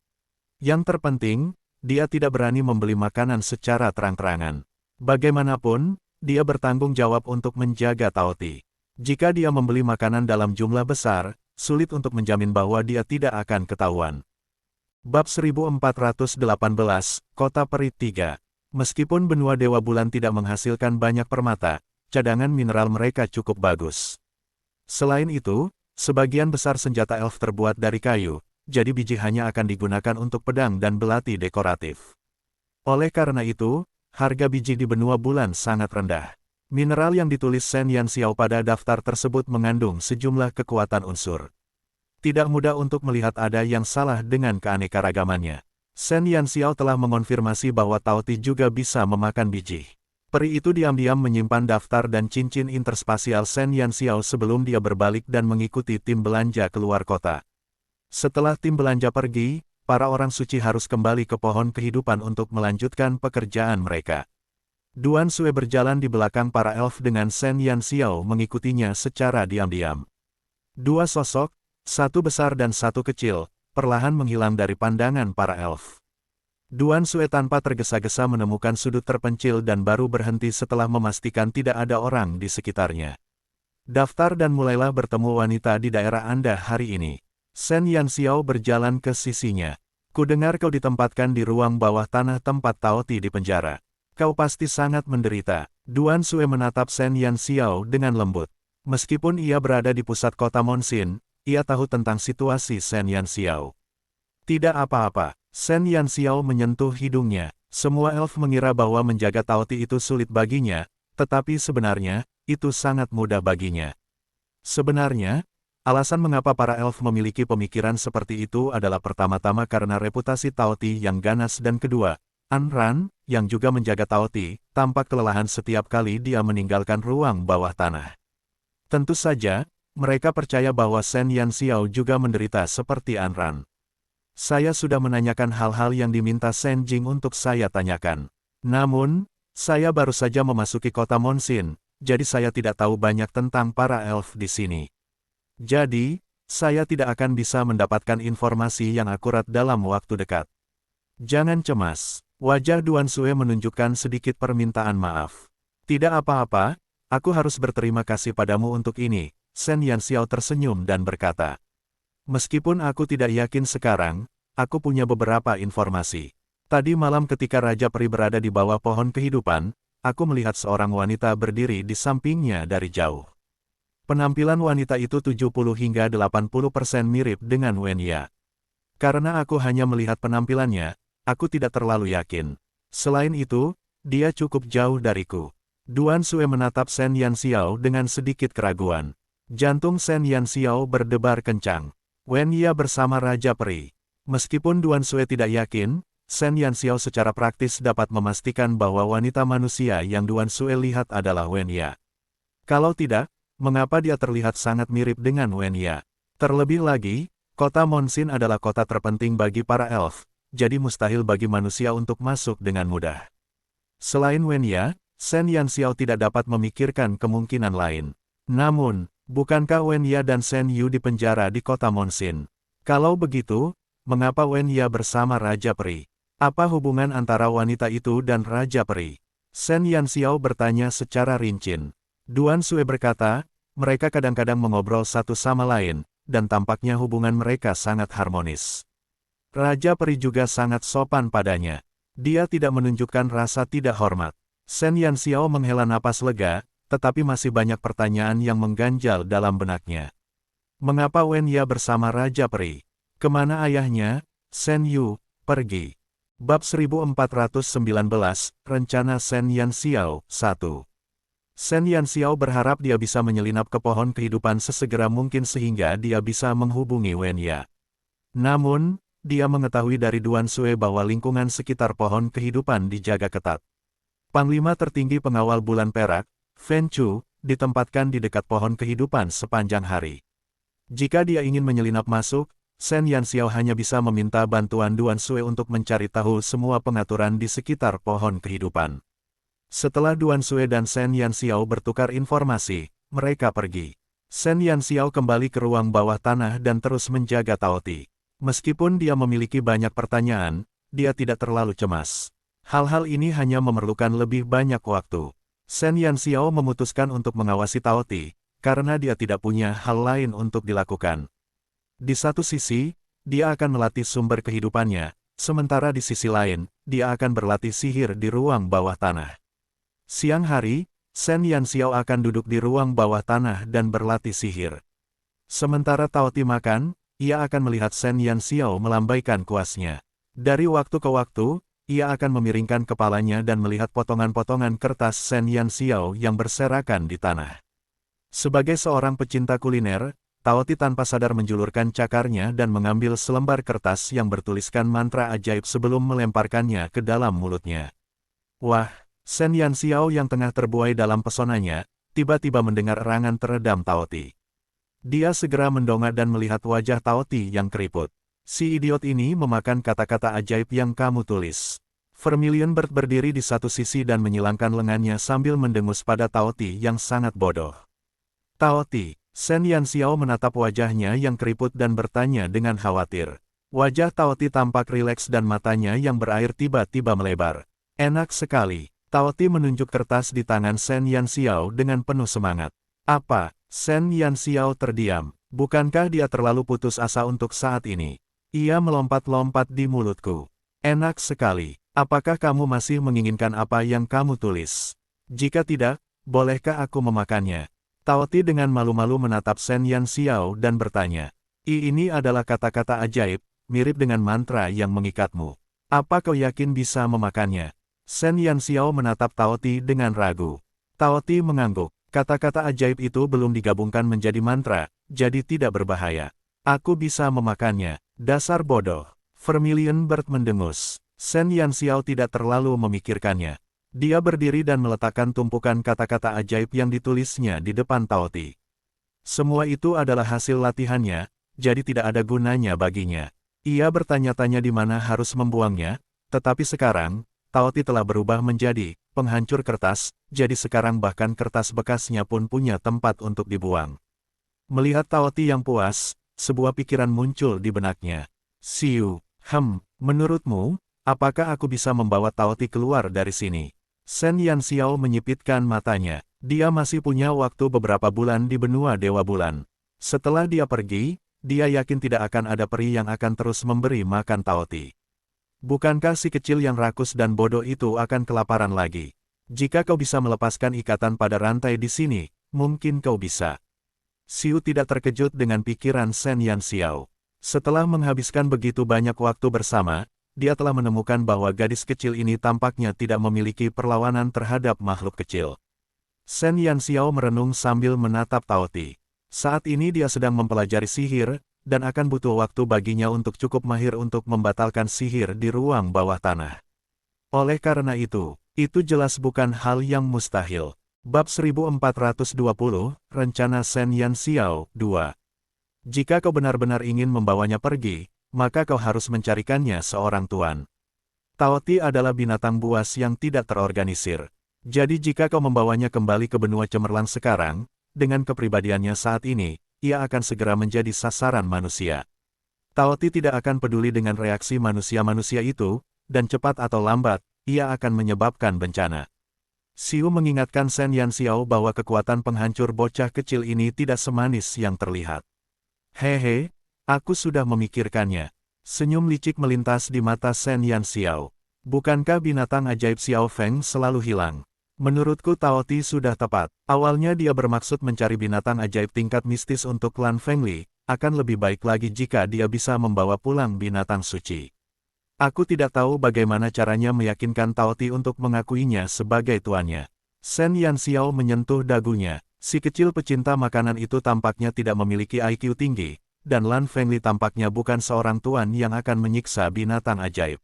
Speaker 1: Yang terpenting, dia tidak berani membeli makanan secara terang-terangan. Bagaimanapun, dia bertanggung jawab untuk menjaga Taoti. Jika dia membeli makanan dalam jumlah besar, sulit untuk menjamin bahwa dia tidak akan ketahuan. Bab 1418, Kota Peri 3. Meskipun benua Dewa Bulan tidak menghasilkan banyak permata, cadangan mineral mereka cukup bagus. Selain itu, sebagian besar senjata elf terbuat dari kayu, jadi biji hanya akan digunakan untuk pedang dan belati dekoratif. Oleh karena itu, harga biji di benua bulan sangat rendah. Mineral yang ditulis Shen Yanxiao pada daftar tersebut mengandung sejumlah kekuatan unsur. Tidak mudah untuk melihat ada yang salah dengan keanekaragamannya. Shen Yanxiao telah mengonfirmasi bahwa Taoti juga bisa memakan biji. Peri itu diam-diam menyimpan daftar dan cincin interspasial Shen Yanxiao sebelum dia berbalik dan mengikuti tim belanja keluar kota. Setelah tim belanja pergi, para orang suci harus kembali ke pohon kehidupan untuk melanjutkan pekerjaan mereka. Duan Sue berjalan di belakang para elf dengan Shen Yanxiao mengikutinya secara diam-diam. Dua sosok, satu besar dan satu kecil, perlahan menghilang dari pandangan para elf. Duan Sue tanpa tergesa-gesa menemukan sudut terpencil dan baru berhenti setelah memastikan tidak ada orang di sekitarnya. Daftar dan mulailah bertemu wanita di daerah Anda hari ini. Shen Yanxiao berjalan ke sisinya. Kudengar kau ditempatkan di ruang bawah tanah tempat Tao Ti di penjara. Kau pasti sangat menderita. Duan Sue menatap Shen Yanxiao dengan lembut. Meskipun ia berada di pusat kota Monsin, ia tahu tentang situasi Shen Yanxiao. Tidak apa-apa. Shen Yanxiao menyentuh hidungnya. Semua elf mengira bahwa menjaga Tao Ti itu sulit baginya, tetapi sebenarnya, itu sangat mudah baginya. Sebenarnya, alasan mengapa para elf memiliki pemikiran seperti itu adalah pertama-tama karena reputasi Tao Ti yang ganas dan kedua, An Ran, yang juga menjaga Tao Ti, tampak kelelahan setiap kali dia meninggalkan ruang bawah tanah. Tentu saja, mereka percaya bahwa Shen Yanxiao juga menderita seperti An Ran. Saya sudah menanyakan hal-hal yang diminta Shen Jing untuk saya tanyakan. Namun, saya baru saja memasuki kota Monsin, jadi saya tidak tahu banyak tentang para elf di sini. Jadi, saya tidak akan bisa mendapatkan informasi yang akurat dalam waktu dekat. Jangan cemas. Wajah Duan Sue menunjukkan sedikit permintaan maaf. Tidak apa-apa, aku harus berterima kasih padamu untuk ini. Shen Yanxiao tersenyum dan berkata. Meskipun aku tidak yakin sekarang, aku punya beberapa informasi. Tadi malam ketika Raja Peri berada di bawah pohon kehidupan, aku melihat seorang wanita berdiri di sampingnya dari jauh. Penampilan wanita itu 70 hingga 80% mirip dengan Wen Ya. Karena aku hanya melihat penampilannya, aku tidak terlalu yakin. Selain itu, dia cukup jauh dariku. Duan Sue menatap Shen Yanxiao dengan sedikit keraguan. Jantung Shen Yanxiao berdebar kencang. Wen Ya bersama Raja Peri. Meskipun Duan Sue tidak yakin, Shen Yanxiao secara praktis dapat memastikan bahwa wanita manusia yang Duan Sue lihat adalah Wen Ya. Kalau tidak, mengapa dia terlihat sangat mirip dengan Wen Ya? Terlebih lagi, kota Monsin adalah kota terpenting bagi para elf. Jadi mustahil bagi manusia untuk masuk dengan mudah. Selain Wen Ya, Shen Yanxiao tidak dapat memikirkan kemungkinan lain. Namun, bukankah Wen Ya dan Shen Yu di penjara di kota Monsin? Kalau begitu, mengapa Wen Ya bersama Raja Peri? Apa hubungan antara wanita itu dan Raja Peri? Shen Yanxiao bertanya secara rinci. Duan Sue berkata, mereka kadang-kadang mengobrol satu sama lain, dan tampaknya hubungan mereka sangat harmonis. Raja Peri juga sangat sopan padanya. Dia tidak menunjukkan rasa tidak hormat. Shen Yanxiao menghela napas lega, tetapi masih banyak pertanyaan yang mengganjal dalam benaknya. Mengapa Wen Ya bersama Raja Peri? Kemana ayahnya? Shen Yu pergi. Bab 1419, Rencana Shen Yanxiao 1. Shen Yanxiao berharap dia bisa menyelinap ke pohon kehidupan sesegera mungkin sehingga dia bisa menghubungi Wen Ya. Namun, dia mengetahui dari Duan Sue bahwa lingkungan sekitar pohon kehidupan dijaga ketat. Panglima tertinggi pengawal bulan perak, Fen Chu, ditempatkan di dekat pohon kehidupan sepanjang hari. Jika dia ingin menyelinap masuk, Shen Yanxiao hanya bisa meminta bantuan Duan Sue untuk mencari tahu semua pengaturan di sekitar pohon kehidupan. Setelah Duan Sue dan Shen Yanxiao bertukar informasi, mereka pergi. Shen Yanxiao kembali ke ruang bawah tanah dan terus menjaga Tao Ti. Meskipun dia memiliki banyak pertanyaan, dia tidak terlalu cemas. Hal-hal ini hanya memerlukan lebih banyak waktu. Shen Yanxiao memutuskan untuk mengawasi Tao Ti, karena dia tidak punya hal lain untuk dilakukan. Di satu sisi, dia akan melatih sumber kehidupannya, sementara di sisi lain, dia akan berlatih sihir di ruang bawah tanah. Siang hari, Shen Yanxiao akan duduk di ruang bawah tanah dan berlatih sihir. Sementara Tao Ti makan, ia akan melihat Shen Yanxiao melambaikan kuasnya. Dari waktu ke waktu, ia akan memiringkan kepalanya dan melihat potongan-potongan kertas Shen Yanxiao yang berserakan di tanah. Sebagai seorang pecinta kuliner, Tao Ti tanpa sadar menjulurkan cakarnya dan mengambil selembar kertas yang bertuliskan mantra ajaib sebelum melemparkannya ke dalam mulutnya. Wah, Shen Yanxiao yang tengah terbuai dalam pesonanya, tiba-tiba mendengar erangan teredam Tao Ti. Dia segera mendongak dan melihat wajah Tao Ti yang keriput. Si idiot ini memakan kata-kata ajaib yang kamu tulis. Vermilion Bird berdiri di satu sisi dan menyilangkan lengannya sambil mendengus pada Tao Ti yang sangat bodoh. Tao Ti, Shen Yanxiao menatap wajahnya yang keriput dan bertanya dengan khawatir. Wajah Tao Ti tampak rileks dan matanya yang berair tiba-tiba melebar. Enak sekali. Tao Ti menunjuk kertas di tangan Shen Yanxiao dengan penuh semangat. Apa? Shen Yanxiao terdiam. Bukankah dia terlalu putus asa untuk saat ini? Ia melompat-lompat di mulutku. Enak sekali. Apakah kamu masih menginginkan apa yang kamu tulis? Jika tidak, bolehkah aku memakannya? Tao Ti dengan malu-malu menatap Shen Yanxiao dan bertanya. Ini adalah kata-kata ajaib, mirip dengan mantra yang mengikatmu. Apa kau yakin bisa memakannya? Shen Yanxiao menatap Tao Ti dengan ragu. Tao Ti mengangguk. Kata-kata ajaib itu belum digabungkan menjadi mantra, jadi tidak berbahaya. Aku bisa memakannya. Dasar bodoh. Vermilion Bird mendengus. Shen Yanxiao tidak terlalu memikirkannya. Dia berdiri dan meletakkan tumpukan kata-kata ajaib yang ditulisnya di depan Tao Ti. Semua itu adalah hasil latihannya, jadi tidak ada gunanya baginya. Ia bertanya-tanya di mana harus membuangnya, tetapi sekarang, Tao Ti telah berubah menjadi penghancur kertas, jadi sekarang bahkan kertas bekasnya pun punya tempat untuk dibuang. Melihat Tao Ti yang puas, sebuah pikiran muncul di benaknya. Siu, menurutmu, apakah aku bisa membawa Tao Ti keluar dari sini? Shen Yanxiao menyipitkan matanya. Dia masih punya waktu beberapa bulan di benua Dewa Bulan. Setelah dia pergi, dia yakin tidak akan ada peri yang akan terus memberi makan Tao Ti. Bukankah si kecil yang rakus dan bodoh itu akan kelaparan lagi? Jika kau bisa melepaskan ikatan pada rantai di sini, mungkin kau bisa. Siu tidak terkejut dengan pikiran Shen Yanxiao. Setelah menghabiskan begitu banyak waktu bersama, dia telah menemukan bahwa gadis kecil ini tampaknya tidak memiliki perlawanan terhadap makhluk kecil. Shen Yanxiao merenung sambil menatap Tao Ti. Saat ini dia sedang mempelajari sihir, dan akan butuh waktu baginya untuk cukup mahir untuk membatalkan sihir di ruang bawah tanah. Oleh karena itu jelas bukan hal yang mustahil. Bab 1420, Rencana Shen Yanxiao, 2. Jika kau benar-benar ingin membawanya pergi, maka kau harus mencarikannya seorang tuan. Tao Ti adalah binatang buas yang tidak terorganisir. Jadi jika kau membawanya kembali ke benua cemerlang sekarang, dengan kepribadiannya saat ini, ia akan segera menjadi sasaran manusia. Tao Ti tidak akan peduli dengan reaksi manusia-manusia itu, dan cepat atau lambat, ia akan menyebabkan bencana. Siu mengingatkan Shen Yanxiao bahwa kekuatan penghancur bocah kecil ini tidak semanis yang terlihat. Hehe, aku sudah memikirkannya. Senyum licik melintas di mata Shen Yanxiao. Bukankah binatang ajaib Xiao Feng selalu hilang? Menurutku Tao Ti sudah tepat. Awalnya dia bermaksud mencari binatang ajaib tingkat mistis untuk klan Fengli, akan lebih baik lagi jika dia bisa membawa pulang binatang suci. Aku tidak tahu bagaimana caranya meyakinkan Tao Ti untuk mengakuinya sebagai tuannya. Shen Yanxiao menyentuh dagunya. Si kecil pecinta makanan itu tampaknya tidak memiliki IQ tinggi, dan Lan Fengli tampaknya bukan seorang tuan yang akan menyiksa binatang ajaib.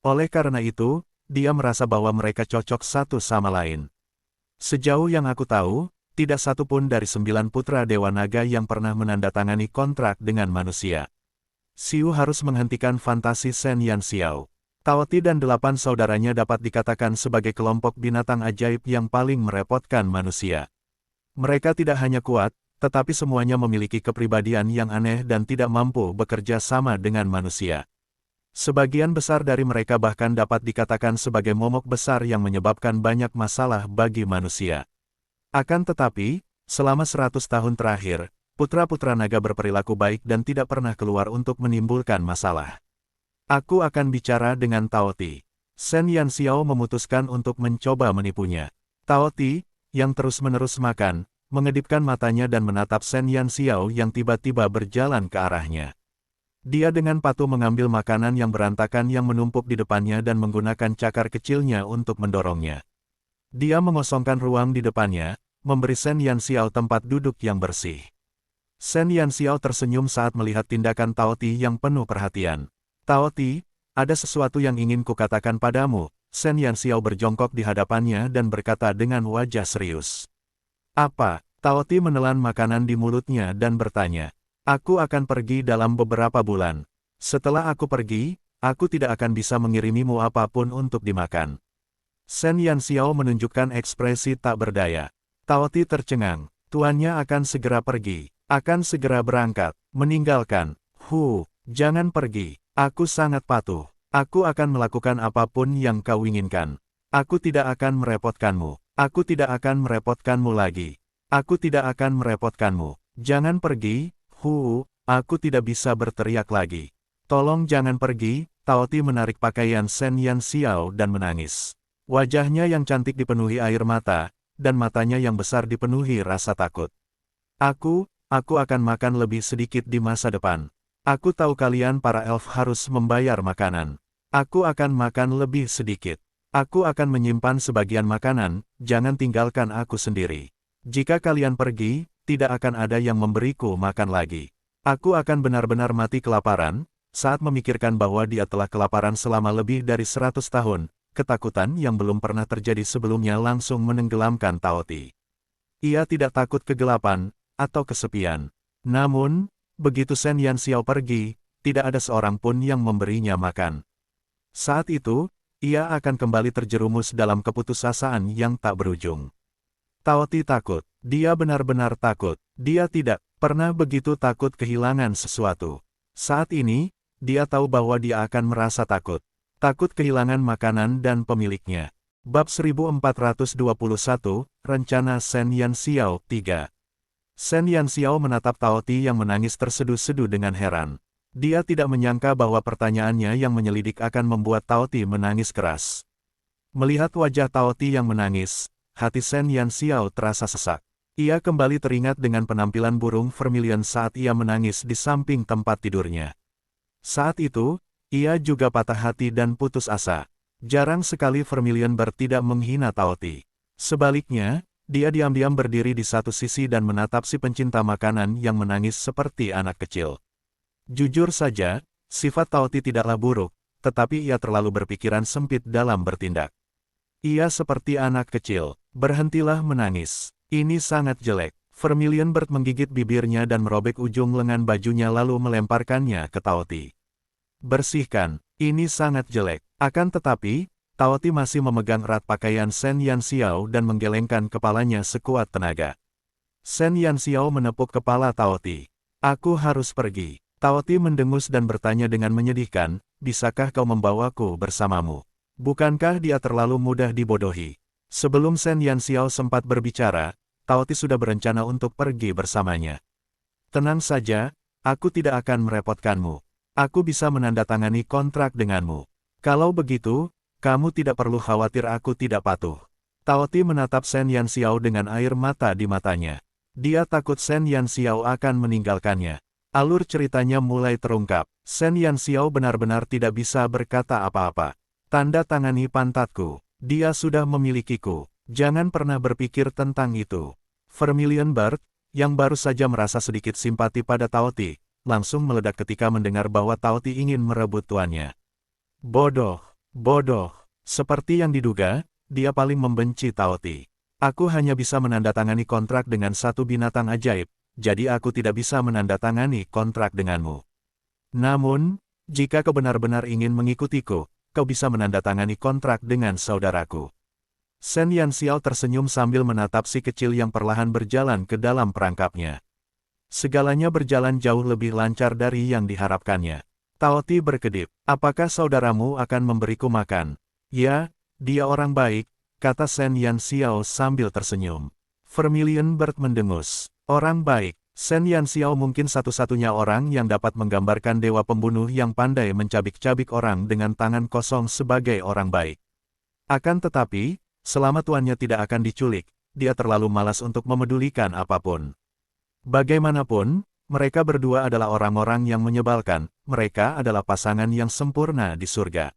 Speaker 1: Oleh karena itu, dia merasa bahwa mereka cocok satu sama lain. Sejauh yang aku tahu, tidak satu pun dari 9 putra Dewa Naga yang pernah menandatangani kontrak dengan manusia. Siu harus menghentikan fantasi Shen Yanxiao. Tao Ti dan 8 saudaranya dapat dikatakan sebagai kelompok binatang ajaib yang paling merepotkan manusia. Mereka tidak hanya kuat, tetapi semuanya memiliki kepribadian yang aneh dan tidak mampu bekerja sama dengan manusia. Sebagian besar dari mereka bahkan dapat dikatakan sebagai momok besar yang menyebabkan banyak masalah bagi manusia. Akan tetapi, selama 100 tahun terakhir, putra-putra naga berperilaku baik dan tidak pernah keluar untuk menimbulkan masalah. Aku akan bicara dengan Tao Ti. Shen Yanxiao memutuskan untuk mencoba menipunya. Tao Ti, yang terus-menerus makan, mengedipkan matanya dan menatap Shen Yanxiao yang tiba-tiba berjalan ke arahnya. Dia dengan patuh mengambil makanan yang berantakan yang menumpuk di depannya dan menggunakan cakar kecilnya untuk mendorongnya. Dia mengosongkan ruang di depannya, memberi Shen Yanxiao tempat duduk yang bersih. Shen Yanxiao tersenyum saat melihat tindakan Tao Ti yang penuh perhatian. Tao Ti, ada sesuatu yang ingin kukatakan padamu. Shen Yanxiao berjongkok di hadapannya dan berkata dengan wajah serius. Apa? Tao Ti menelan makanan di mulutnya dan bertanya. Aku akan pergi dalam beberapa bulan. Setelah aku pergi, aku tidak akan bisa mengirimimu apapun untuk dimakan. Shen Yanxiao menunjukkan ekspresi tak berdaya. Tao Ti tercengang, tuannya akan segera pergi, akan segera berangkat, meninggalkan. Jangan pergi, aku sangat patuh. Aku akan melakukan apapun yang kau inginkan. Aku tidak akan merepotkanmu. Aku tidak akan merepotkanmu lagi. Aku tidak akan merepotkanmu. Jangan pergi, aku tidak bisa berteriak lagi. Tolong jangan pergi. Tao Ti menarik pakaian Shen Yanxiao dan menangis. Wajahnya yang cantik dipenuhi air mata, dan matanya yang besar dipenuhi rasa takut. Aku akan makan lebih sedikit di masa depan. Aku tahu kalian para elf harus membayar makanan. Aku akan makan lebih sedikit. Aku akan menyimpan sebagian makanan, jangan tinggalkan aku sendiri. Jika kalian pergi, tidak akan ada yang memberiku makan lagi. Aku akan benar-benar mati kelaparan. Saat memikirkan bahwa dia telah kelaparan selama lebih dari 100 tahun, ketakutan yang belum pernah terjadi sebelumnya langsung menenggelamkan Tao Ti. Ia tidak takut kegelapan atau kesepian. Namun, begitu Shen Yanxiao pergi, tidak ada seorang pun yang memberinya makan. Saat itu, ia akan kembali terjerumus dalam keputusasaan yang tak berujung. Tao Ti takut. Dia benar-benar takut. Dia tidak pernah begitu takut kehilangan sesuatu. Saat ini, dia tahu bahwa dia akan merasa takut. Takut kehilangan makanan dan pemiliknya. Bab 1421, Rencana Shen Yanxiao 3. Shen Yanxiao menatap Tao Ti yang menangis terseduh-seduh dengan heran. Dia tidak menyangka bahwa pertanyaannya yang menyelidik akan membuat Tao Ti menangis keras. Melihat wajah Tao Ti yang menangis, hati Shen Yanxiao terasa sesak. Ia kembali teringat dengan penampilan burung vermilion saat ia menangis di samping tempat tidurnya. Saat itu, ia juga patah hati dan putus asa. Jarang sekali Vermilion Bird tidak menghina Tao Ti. Sebaliknya, dia diam-diam berdiri di satu sisi dan menatap si pencinta makanan yang menangis seperti anak kecil. Jujur saja, sifat Tao Ti tidaklah buruk, tetapi ia terlalu berpikiran sempit dalam bertindak. Ia seperti anak kecil, berhentilah menangis. Ini sangat jelek. Vermilion Bird menggigit bibirnya dan merobek ujung lengan bajunya lalu melemparkannya ke Tao Ti. Bersihkan, ini sangat jelek. Akan tetapi, Tao Ti masih memegang erat pakaian Shen Yanxiao dan menggelengkan kepalanya sekuat tenaga. Shen Yanxiao menepuk kepala Tao Ti. Aku harus pergi. Tao Ti mendengus dan bertanya dengan menyedihkan, bisakah kau membawaku bersamamu? Bukankah dia terlalu mudah dibodohi? Sebelum Shen Yanxiao sempat berbicara, Tao Ti sudah berencana untuk pergi bersamanya. Tenang saja, aku tidak akan merepotkanmu. Aku bisa menandatangani kontrak denganmu. Kalau begitu, kamu tidak perlu khawatir aku tidak patuh. Tao Ti menatap Shen Yanxiao dengan air mata di matanya. Dia takut Shen Yanxiao akan meninggalkannya. Alur ceritanya mulai terungkap. Shen Yanxiao benar-benar tidak bisa berkata apa-apa. Tanda tangani pantatku. Dia sudah memilikiku. Jangan pernah berpikir tentang itu. Vermilion Bird, yang baru saja merasa sedikit simpati pada Tao Ti, langsung meledak ketika mendengar bahwa Tao Ti ingin merebut tuannya. Bodoh, bodoh. Seperti yang diduga, dia paling membenci Tao Ti. Aku hanya bisa menandatangani kontrak dengan satu binatang ajaib, jadi aku tidak bisa menandatangani kontrak denganmu. Namun, jika kau benar-benar ingin mengikutiku, kau bisa menandatangani kontrak dengan saudaraku. Shen Yanxiao tersenyum sambil menatap si kecil yang perlahan berjalan ke dalam perangkapnya. Segalanya berjalan jauh lebih lancar dari yang diharapkannya. Tao Ti berkedip, apakah saudaramu akan memberiku makan? Ya, dia orang baik, kata Shen Yanxiao sambil tersenyum. Vermilion Bird mendengus. Orang baik. Shen Yanxiao mungkin satu-satunya orang yang dapat menggambarkan dewa pembunuh yang pandai mencabik-cabik orang dengan tangan kosong sebagai orang baik. Akan tetapi, selama tuannya tidak akan diculik, dia terlalu malas untuk memedulikan apapun. Bagaimanapun, mereka berdua adalah orang-orang yang menyebalkan, mereka adalah pasangan yang sempurna di surga.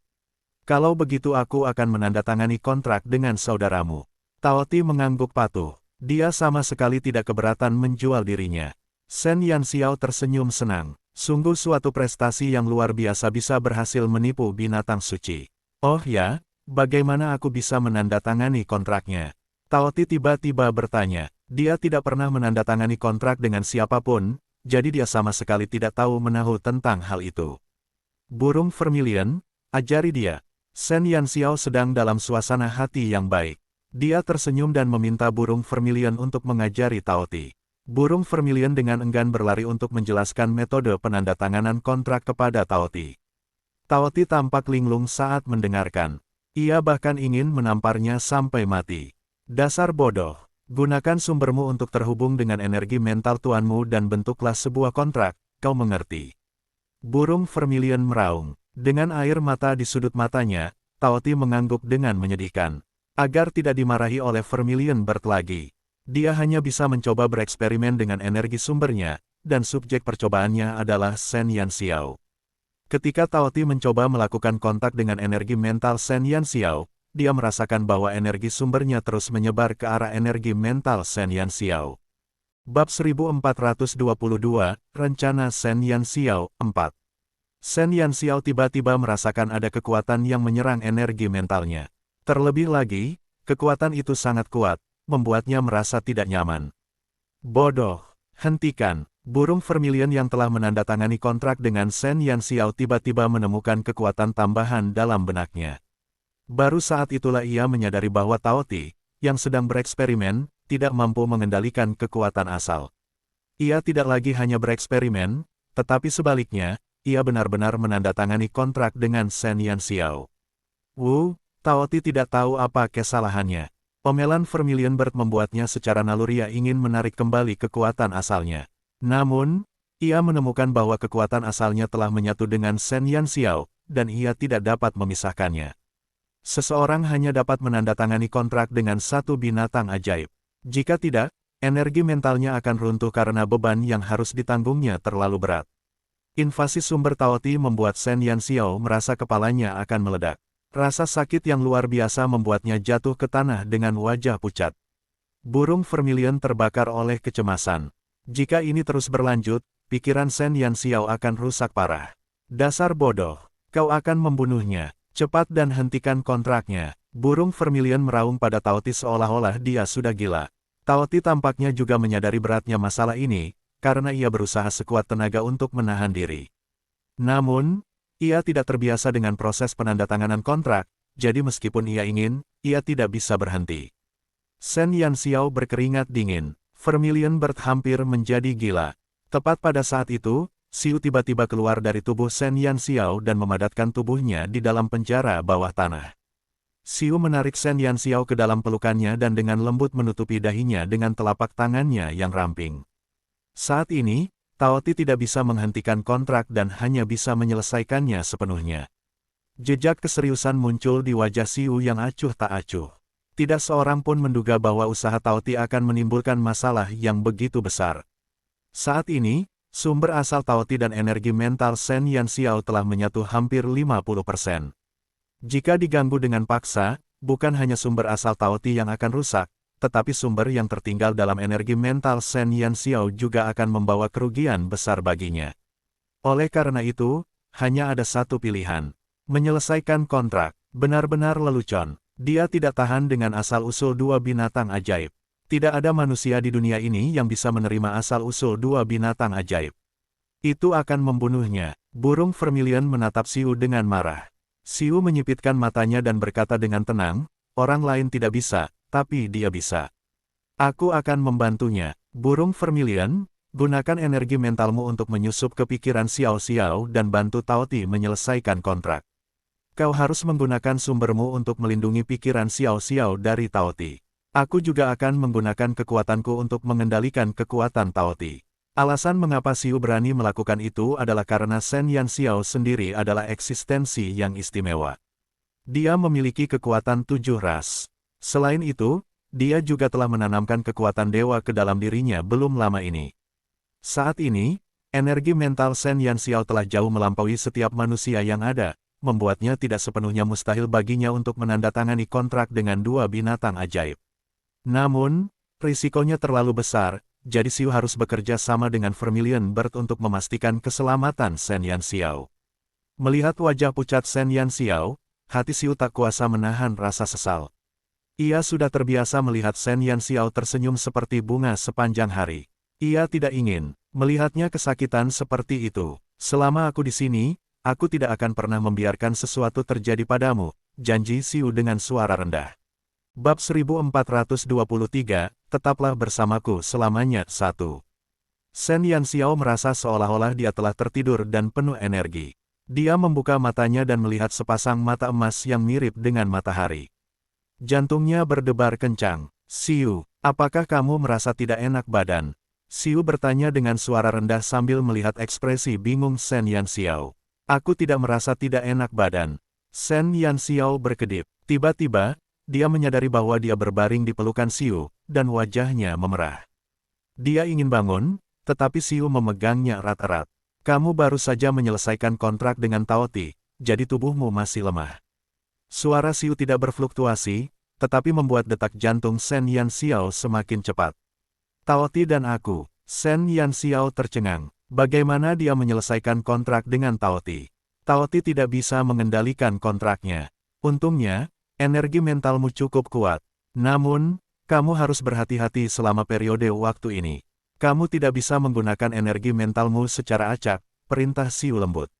Speaker 1: Kalau begitu aku akan menandatangani kontrak dengan saudaramu. Tao Ti mengangguk patuh. Dia sama sekali tidak keberatan menjual dirinya. Shen Yanxiao tersenyum senang. Sungguh suatu prestasi yang luar biasa bisa berhasil menipu binatang suci. Oh ya, bagaimana aku bisa menandatangani kontraknya? Tao Ti tiba-tiba bertanya. Dia tidak pernah menandatangani kontrak dengan siapapun, jadi dia sama sekali tidak tahu menahu tentang hal itu. Burung Vermilion, ajari dia. Shen Yanxiao sedang dalam suasana hati yang baik. Dia tersenyum dan meminta burung Vermilion untuk mengajari Taoti. Burung Vermilion dengan enggan berlari untuk menjelaskan metode penandatanganan kontrak kepada Taoti. Taoti tampak linglung saat mendengarkan. Ia bahkan ingin menamparnya sampai mati. Dasar bodoh. Gunakan sumbermu untuk terhubung dengan energi mental tuanmu dan bentuklah sebuah kontrak, kau mengerti. Burung Vermilion meraung. Dengan air mata di sudut matanya, Taoti mengangguk dengan menyedihkan. Agar tidak dimarahi oleh Vermilion Bird lagi. Dia hanya bisa mencoba bereksperimen dengan energi sumbernya, dan subjek percobaannya adalah Shen Yanxiao. Ketika Taoti mencoba melakukan kontak dengan energi mental Shen Yanxiao, dia merasakan bahwa energi sumbernya terus menyebar ke arah energi mental Shen Yanxiao. Bab 1422, Rencana Shen Yanxiao 4. Shen Yanxiao tiba-tiba merasakan ada kekuatan yang menyerang energi mentalnya. Terlebih lagi, kekuatan itu sangat kuat, membuatnya merasa tidak nyaman. Bodoh, hentikan. Burung Vermilion yang telah menandatangani kontrak dengan Shen Yanxiao tiba-tiba menemukan kekuatan tambahan dalam benaknya. Baru saat itulah ia menyadari bahwa Taoti, yang sedang bereksperimen, tidak mampu mengendalikan kekuatan asal. Ia tidak lagi hanya bereksperimen, tetapi sebaliknya, ia benar-benar menandatangani kontrak dengan Shen Yanxiao. Taoti tidak tahu apa kesalahannya. Omelan Vermilion Bird membuatnya secara naluriah ingin menarik kembali kekuatan asalnya. Namun, ia menemukan bahwa kekuatan asalnya telah menyatu dengan Shen Yanxiao, dan ia tidak dapat memisahkannya. Seseorang hanya dapat menandatangani kontrak dengan satu binatang ajaib. Jika tidak, energi mentalnya akan runtuh karena beban yang harus ditanggungnya terlalu berat. Invasi sumber Taoti membuat Shen Yanxiao merasa kepalanya akan meledak. Rasa sakit yang luar biasa membuatnya jatuh ke tanah dengan wajah pucat. Burung Vermilion terbakar oleh kecemasan. Jika ini terus berlanjut, pikiran Shen Yanxiao akan rusak parah. Dasar bodoh, kau akan membunuhnya. Cepat dan hentikan kontraknya. Burung Vermilion meraung pada Taoti seolah-olah dia sudah gila. Taoti tampaknya juga menyadari beratnya masalah ini, karena ia berusaha sekuat tenaga untuk menahan diri. Namun, ia tidak terbiasa dengan proses penandatanganan kontrak, jadi meskipun ia ingin, ia tidak bisa berhenti. Shen Yanxiao berkeringat dingin. Vermilion Bird hampir menjadi gila. Tepat pada saat itu, Xiu tiba-tiba keluar dari tubuh Shen Yanxiao dan memadatkan tubuhnya di dalam penjara bawah tanah. Xiu menarik Shen Yanxiao ke dalam pelukannya dan dengan lembut menutupi dahinya dengan telapak tangannya yang ramping. Saat ini, Taoti tidak bisa menghentikan kontrak dan hanya bisa menyelesaikannya sepenuhnya. Jejak keseriusan muncul di wajah Xiu yang acuh tak acuh. Tidak seorang pun menduga bahwa usaha Taoti akan menimbulkan masalah yang begitu besar. Saat ini, sumber asal Taoti dan energi mental Shen Yanxiao telah menyatu hampir 50%. Jika diganggu dengan paksa, bukan hanya sumber asal Taoti yang akan rusak, tetapi sumber yang tertinggal dalam energi mental Shen Yanxiao juga akan membawa kerugian besar baginya. Oleh karena itu, hanya ada satu pilihan. Menyelesaikan kontrak. Benar-benar lelucon. Dia tidak tahan dengan asal-usul dua binatang ajaib. Tidak ada manusia di dunia ini yang bisa menerima asal-usul dua binatang ajaib. Itu akan membunuhnya. Burung Vermilion menatap Xiu dengan marah. Xiu menyipitkan matanya dan berkata dengan tenang, orang lain tidak bisa, tapi dia bisa. Aku akan membantunya. Burung Vermilion, gunakan energi mentalmu untuk menyusup ke pikiran Xiao Xiao dan bantu Taoti menyelesaikan kontrak. Kau harus menggunakan sumbermu untuk melindungi pikiran Xiao Xiao dari Taoti. Aku juga akan menggunakan kekuatanku untuk mengendalikan kekuatan Taoti. Alasan mengapa Xiu berani melakukan itu adalah karena Shen Yanxiao sendiri adalah eksistensi yang istimewa. Dia memiliki kekuatan 7 ras. Selain itu, dia juga telah menanamkan kekuatan dewa ke dalam dirinya belum lama ini. Saat ini, energi mental Shen Yanxiao telah jauh melampaui setiap manusia yang ada, membuatnya tidak sepenuhnya mustahil baginya untuk menandatangani kontrak dengan dua binatang ajaib. Namun, risikonya terlalu besar, jadi Xiu harus bekerja sama dengan Vermilion Bird untuk memastikan keselamatan Shen Yanxiao. Melihat wajah pucat Shen Yanxiao, hati Xiu tak kuasa menahan rasa sesal. Ia sudah terbiasa melihat Shen Yanxiao tersenyum seperti bunga sepanjang hari. Ia tidak ingin melihatnya kesakitan seperti itu. Selama aku di sini, aku tidak akan pernah membiarkan sesuatu terjadi padamu, janji Xiu dengan suara rendah. Bab 1423, tetaplah bersamaku selamanya. 1. Shen Yanxiao merasa seolah-olah dia telah tertidur dan penuh energi. Dia membuka matanya dan melihat sepasang mata emas yang mirip dengan matahari. Jantungnya berdebar kencang. Xiu, apakah kamu merasa tidak enak badan? Xiu bertanya dengan suara rendah sambil melihat ekspresi bingung Shen Yanxiao. Aku tidak merasa tidak enak badan. Shen Yanxiao berkedip. Tiba-tiba, dia menyadari bahwa dia berbaring di pelukan Xiu, dan wajahnya memerah. Dia ingin bangun, tetapi Xiu memegangnya erat-erat. Kamu baru saja menyelesaikan kontrak dengan Tao Ti, jadi tubuhmu masih lemah. Suara Xiu tidak berfluktuasi, tetapi membuat detak jantung Shen Yanxiao semakin cepat. Tao Ti dan aku, Shen Yanxiao tercengang. Bagaimana dia menyelesaikan kontrak dengan Tao Ti? Tao Ti tidak bisa mengendalikan kontraknya. Untungnya, energi mentalmu cukup kuat. Namun, kamu harus berhati-hati selama periode waktu ini. Kamu tidak bisa menggunakan energi mentalmu secara acak, perintah Xiu lembut.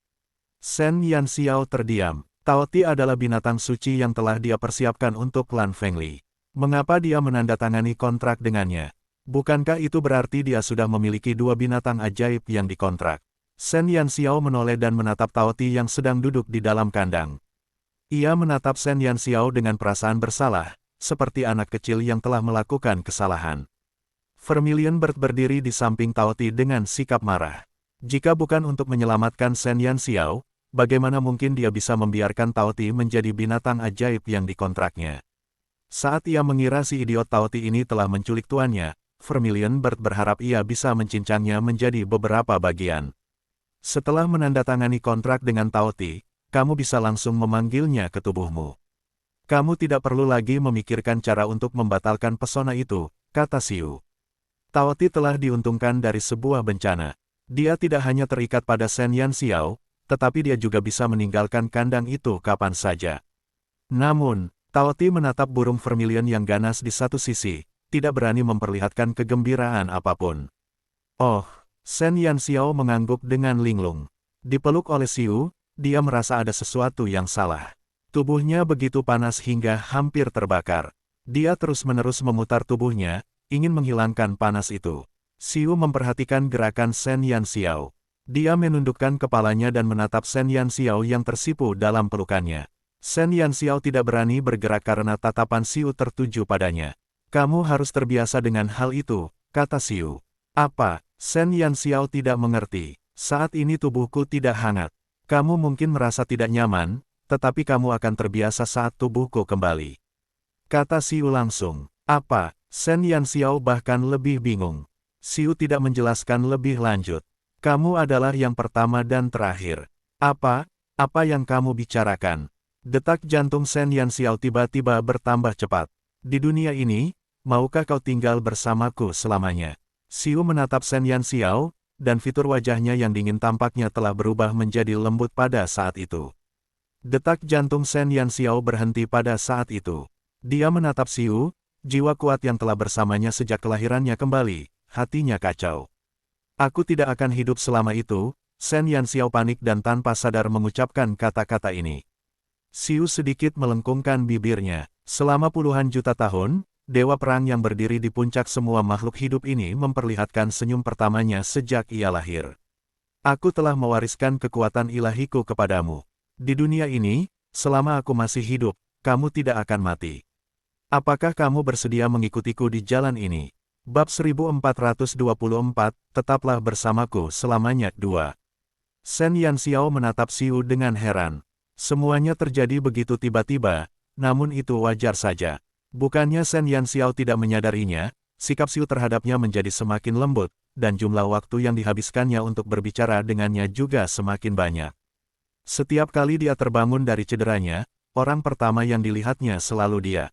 Speaker 1: Shen Yanxiao terdiam. Tao Ti adalah binatang suci yang telah dia persiapkan untuk klan Fengli. Mengapa dia menandatangani kontrak dengannya? Bukankah itu berarti dia sudah memiliki dua binatang ajaib yang dikontrak? Shen Yanxiao menoleh dan menatap Tao Ti yang sedang duduk di dalam kandang. Ia menatap Shen Yanxiao dengan perasaan bersalah, seperti anak kecil yang telah melakukan kesalahan. Vermilion Bird berdiri di samping Tao Ti dengan sikap marah. Jika bukan untuk menyelamatkan Shen Yanxiao, bagaimana mungkin dia bisa membiarkan Tao Ti menjadi binatang ajaib yang dikontraknya? Saat ia mengira si idiot Tao Ti ini telah menculik tuannya, Vermilion Bird berharap ia bisa mencincangnya menjadi beberapa bagian. Setelah menandatangani kontrak dengan Tao Ti, kamu bisa langsung memanggilnya ke tubuhmu. Kamu tidak perlu lagi memikirkan cara untuk membatalkan pesona itu, kata Xiu. Tao Ti telah diuntungkan dari sebuah bencana. Dia tidak hanya terikat pada Shen Yanxiao, tetapi dia juga bisa meninggalkan kandang itu kapan saja. Namun, Tao Ti menatap burung vermilion yang ganas di satu sisi, tidak berani memperlihatkan kegembiraan apapun. Oh, Shen Yanxiao mengangguk dengan linglung. Dipeluk oleh Xiu, dia merasa ada sesuatu yang salah. Tubuhnya begitu panas hingga hampir terbakar. Dia terus-menerus memutar tubuhnya, ingin menghilangkan panas itu. Xiu memperhatikan gerakan Shen Yanxiao. Dia menundukkan kepalanya dan menatap Shen Yanxiao yang tersipu dalam pelukannya. Shen Yanxiao tidak berani bergerak karena tatapan Xiu tertuju padanya. Kamu harus terbiasa dengan hal itu, kata Xiu. Apa? Shen Yanxiao tidak mengerti. Saat ini tubuhku tidak hangat. Kamu mungkin merasa tidak nyaman, tetapi kamu akan terbiasa saat tubuhku kembali. Kata Xiu langsung. Apa? Shen Yanxiao bahkan lebih bingung. Xiu tidak menjelaskan lebih lanjut. Kamu adalah yang pertama dan terakhir. Apa? Apa yang kamu bicarakan? Detak jantung Shen Yanxiao tiba-tiba bertambah cepat. Di dunia ini, maukah kau tinggal bersamaku selamanya? Xiu menatap Shen Yanxiao, dan fitur wajahnya yang dingin tampaknya telah berubah menjadi lembut pada saat itu. Detak jantung Shen Yanxiao berhenti pada saat itu. Dia menatap Xiu, jiwa kuat yang telah bersamanya sejak kelahirannya kembali, hatinya kacau. Aku tidak akan hidup selama itu, Shen Yanxiao panik dan tanpa sadar mengucapkan kata-kata ini. Xiu sedikit melengkungkan bibirnya. Selama puluhan juta tahun, Dewa Perang yang berdiri di puncak semua makhluk hidup ini memperlihatkan senyum pertamanya sejak ia lahir. Aku telah mewariskan kekuatan ilahiku kepadamu. Di dunia ini, selama aku masih hidup, kamu tidak akan mati. Apakah kamu bersedia mengikutiku di jalan ini? Bab 1424, tetaplah bersamaku selamanya. 2. Shen Yanxiao menatap Xiu dengan heran. Semuanya terjadi begitu tiba-tiba, namun itu wajar saja. Bukannya Shen Yanxiao tidak menyadarinya, sikap Xiu terhadapnya menjadi semakin lembut, dan jumlah waktu yang dihabiskannya untuk berbicara dengannya juga semakin banyak. Setiap kali dia terbangun dari cederanya, orang pertama yang dilihatnya selalu dia.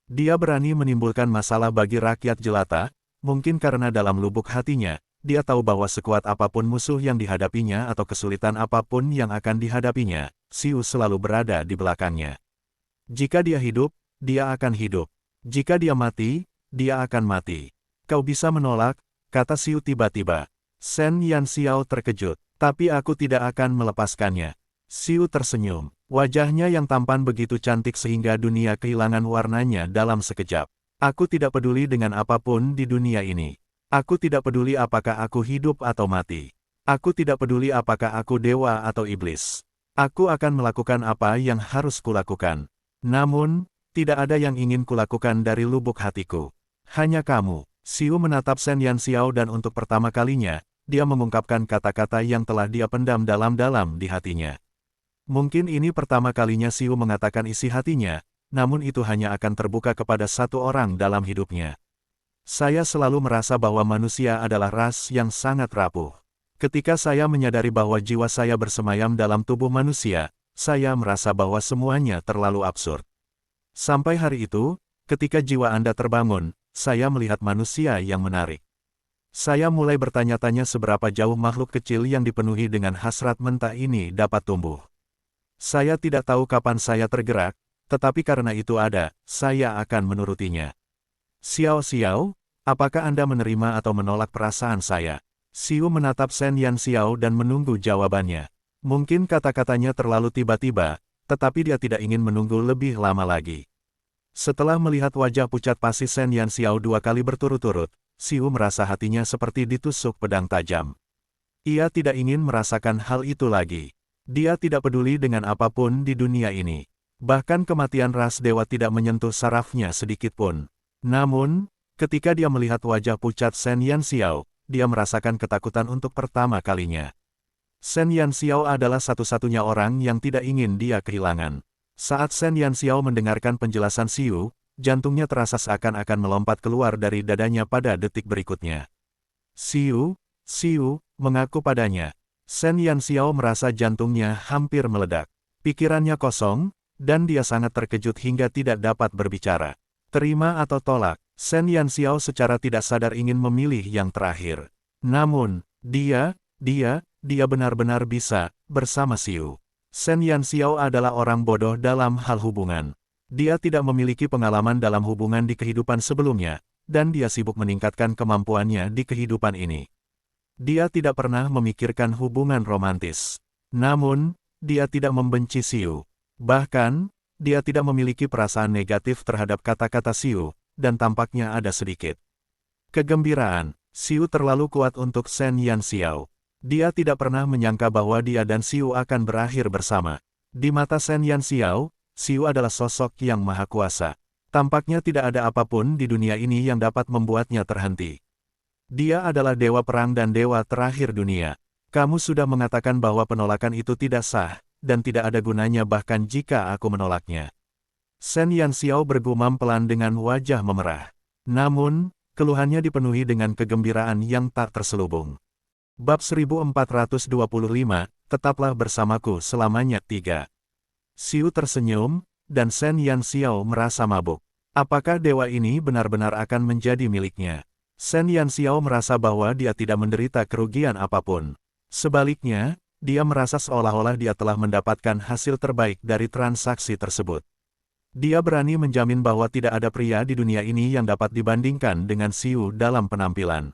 Speaker 1: Dia berani menimbulkan masalah bagi rakyat jelata, mungkin karena dalam lubuk hatinya, dia tahu bahwa sekuat apapun musuh yang dihadapinya atau kesulitan apapun yang akan dihadapinya, Xiu selalu berada di belakangnya. Jika dia hidup, dia akan hidup. Jika dia mati, dia akan mati. Kau bisa menolak, kata Xiu tiba-tiba. Shen Yanxiao terkejut, tapi aku tidak akan melepaskannya. Xiu tersenyum. Wajahnya yang tampan begitu cantik sehingga dunia kehilangan warnanya dalam sekejap. Aku tidak peduli dengan apapun di dunia ini. Aku tidak peduli apakah aku hidup atau mati. Aku tidak peduli apakah aku dewa atau iblis. Aku akan melakukan apa yang harus kulakukan. Namun, tidak ada yang ingin kulakukan dari lubuk hatiku. Hanya kamu. Xiu menatap Shen Yanxiao dan untuk pertama kalinya, dia mengungkapkan kata-kata yang telah dia pendam dalam-dalam di hatinya. Mungkin ini pertama kalinya Xiu mengatakan isi hatinya, namun itu hanya akan terbuka kepada satu orang dalam hidupnya. Saya selalu merasa bahwa manusia adalah ras yang sangat rapuh. Ketika saya menyadari bahwa jiwa saya bersemayam dalam tubuh manusia, saya merasa bahwa semuanya terlalu absurd. Sampai hari itu, ketika jiwa Anda terbangun, saya melihat manusia yang menarik. Saya mulai bertanya-tanya seberapa jauh makhluk kecil yang dipenuhi dengan hasrat mentah ini dapat tumbuh. Saya tidak tahu kapan saya tergerak, tetapi karena itu ada, saya akan menurutinya. Xiao, apakah Anda menerima atau menolak perasaan saya? Xiu menatap Shen Yanxiao dan menunggu jawabannya. Mungkin kata-katanya terlalu tiba-tiba, tetapi dia tidak ingin menunggu lebih lama lagi. Setelah melihat wajah pucat pasi Shen Yanxiao 2 kali berturut-turut, Xiu merasa hatinya seperti ditusuk pedang tajam. Ia tidak ingin merasakan hal itu lagi. Dia tidak peduli dengan apapun di dunia ini. Bahkan kematian ras dewa tidak menyentuh sarafnya sedikitpun. Namun, ketika dia melihat wajah pucat Shen Yanxiao, dia merasakan ketakutan untuk pertama kalinya. Shen Yanxiao adalah satu-satunya orang yang tidak ingin dia kehilangan. Saat Shen Yanxiao mendengarkan penjelasan Xiu, jantungnya terasa seakan-akan melompat keluar dari dadanya pada detik berikutnya. Xiu, mengaku padanya. Shen Yanxiao merasa jantungnya hampir meledak. Pikirannya kosong, dan dia sangat terkejut hingga tidak dapat berbicara. Terima atau tolak, Shen Yanxiao secara tidak sadar ingin memilih yang terakhir. Namun, dia benar-benar bisa, bersama Xiu. Shen Yanxiao adalah orang bodoh dalam hal hubungan. Dia tidak memiliki pengalaman dalam hubungan di kehidupan sebelumnya, dan dia sibuk meningkatkan kemampuannya di kehidupan ini. Dia tidak pernah memikirkan hubungan romantis. Namun, dia tidak membenci Xiu. Bahkan, dia tidak memiliki perasaan negatif terhadap kata-kata Xiu, dan tampaknya ada sedikit kegembiraan. Xiu terlalu kuat untuk Shen Yanxiao. Dia tidak pernah menyangka bahwa dia dan Xiu akan berakhir bersama. Di mata Shen Yanxiao, Xiu adalah sosok yang maha kuasa. Tampaknya tidak ada apapun di dunia ini yang dapat membuatnya terhenti. Dia adalah dewa perang dan dewa terakhir dunia. Kamu sudah mengatakan bahwa penolakan itu tidak sah, dan tidak ada gunanya bahkan jika aku menolaknya. Shen Yanxiao bergumam pelan dengan wajah memerah. Namun, keluhannya dipenuhi dengan kegembiraan yang tak terselubung. Bab 1425, tetaplah bersamaku selamanya 3. Xiu tersenyum, dan Shen Yanxiao merasa mabuk. Apakah dewa ini benar-benar akan menjadi miliknya? Shen Yanxiao merasa bahwa dia tidak menderita kerugian apapun. Sebaliknya, dia merasa seolah-olah dia telah mendapatkan hasil terbaik dari transaksi tersebut. Dia berani menjamin bahwa tidak ada pria di dunia ini yang dapat dibandingkan dengan Xiu dalam penampilan.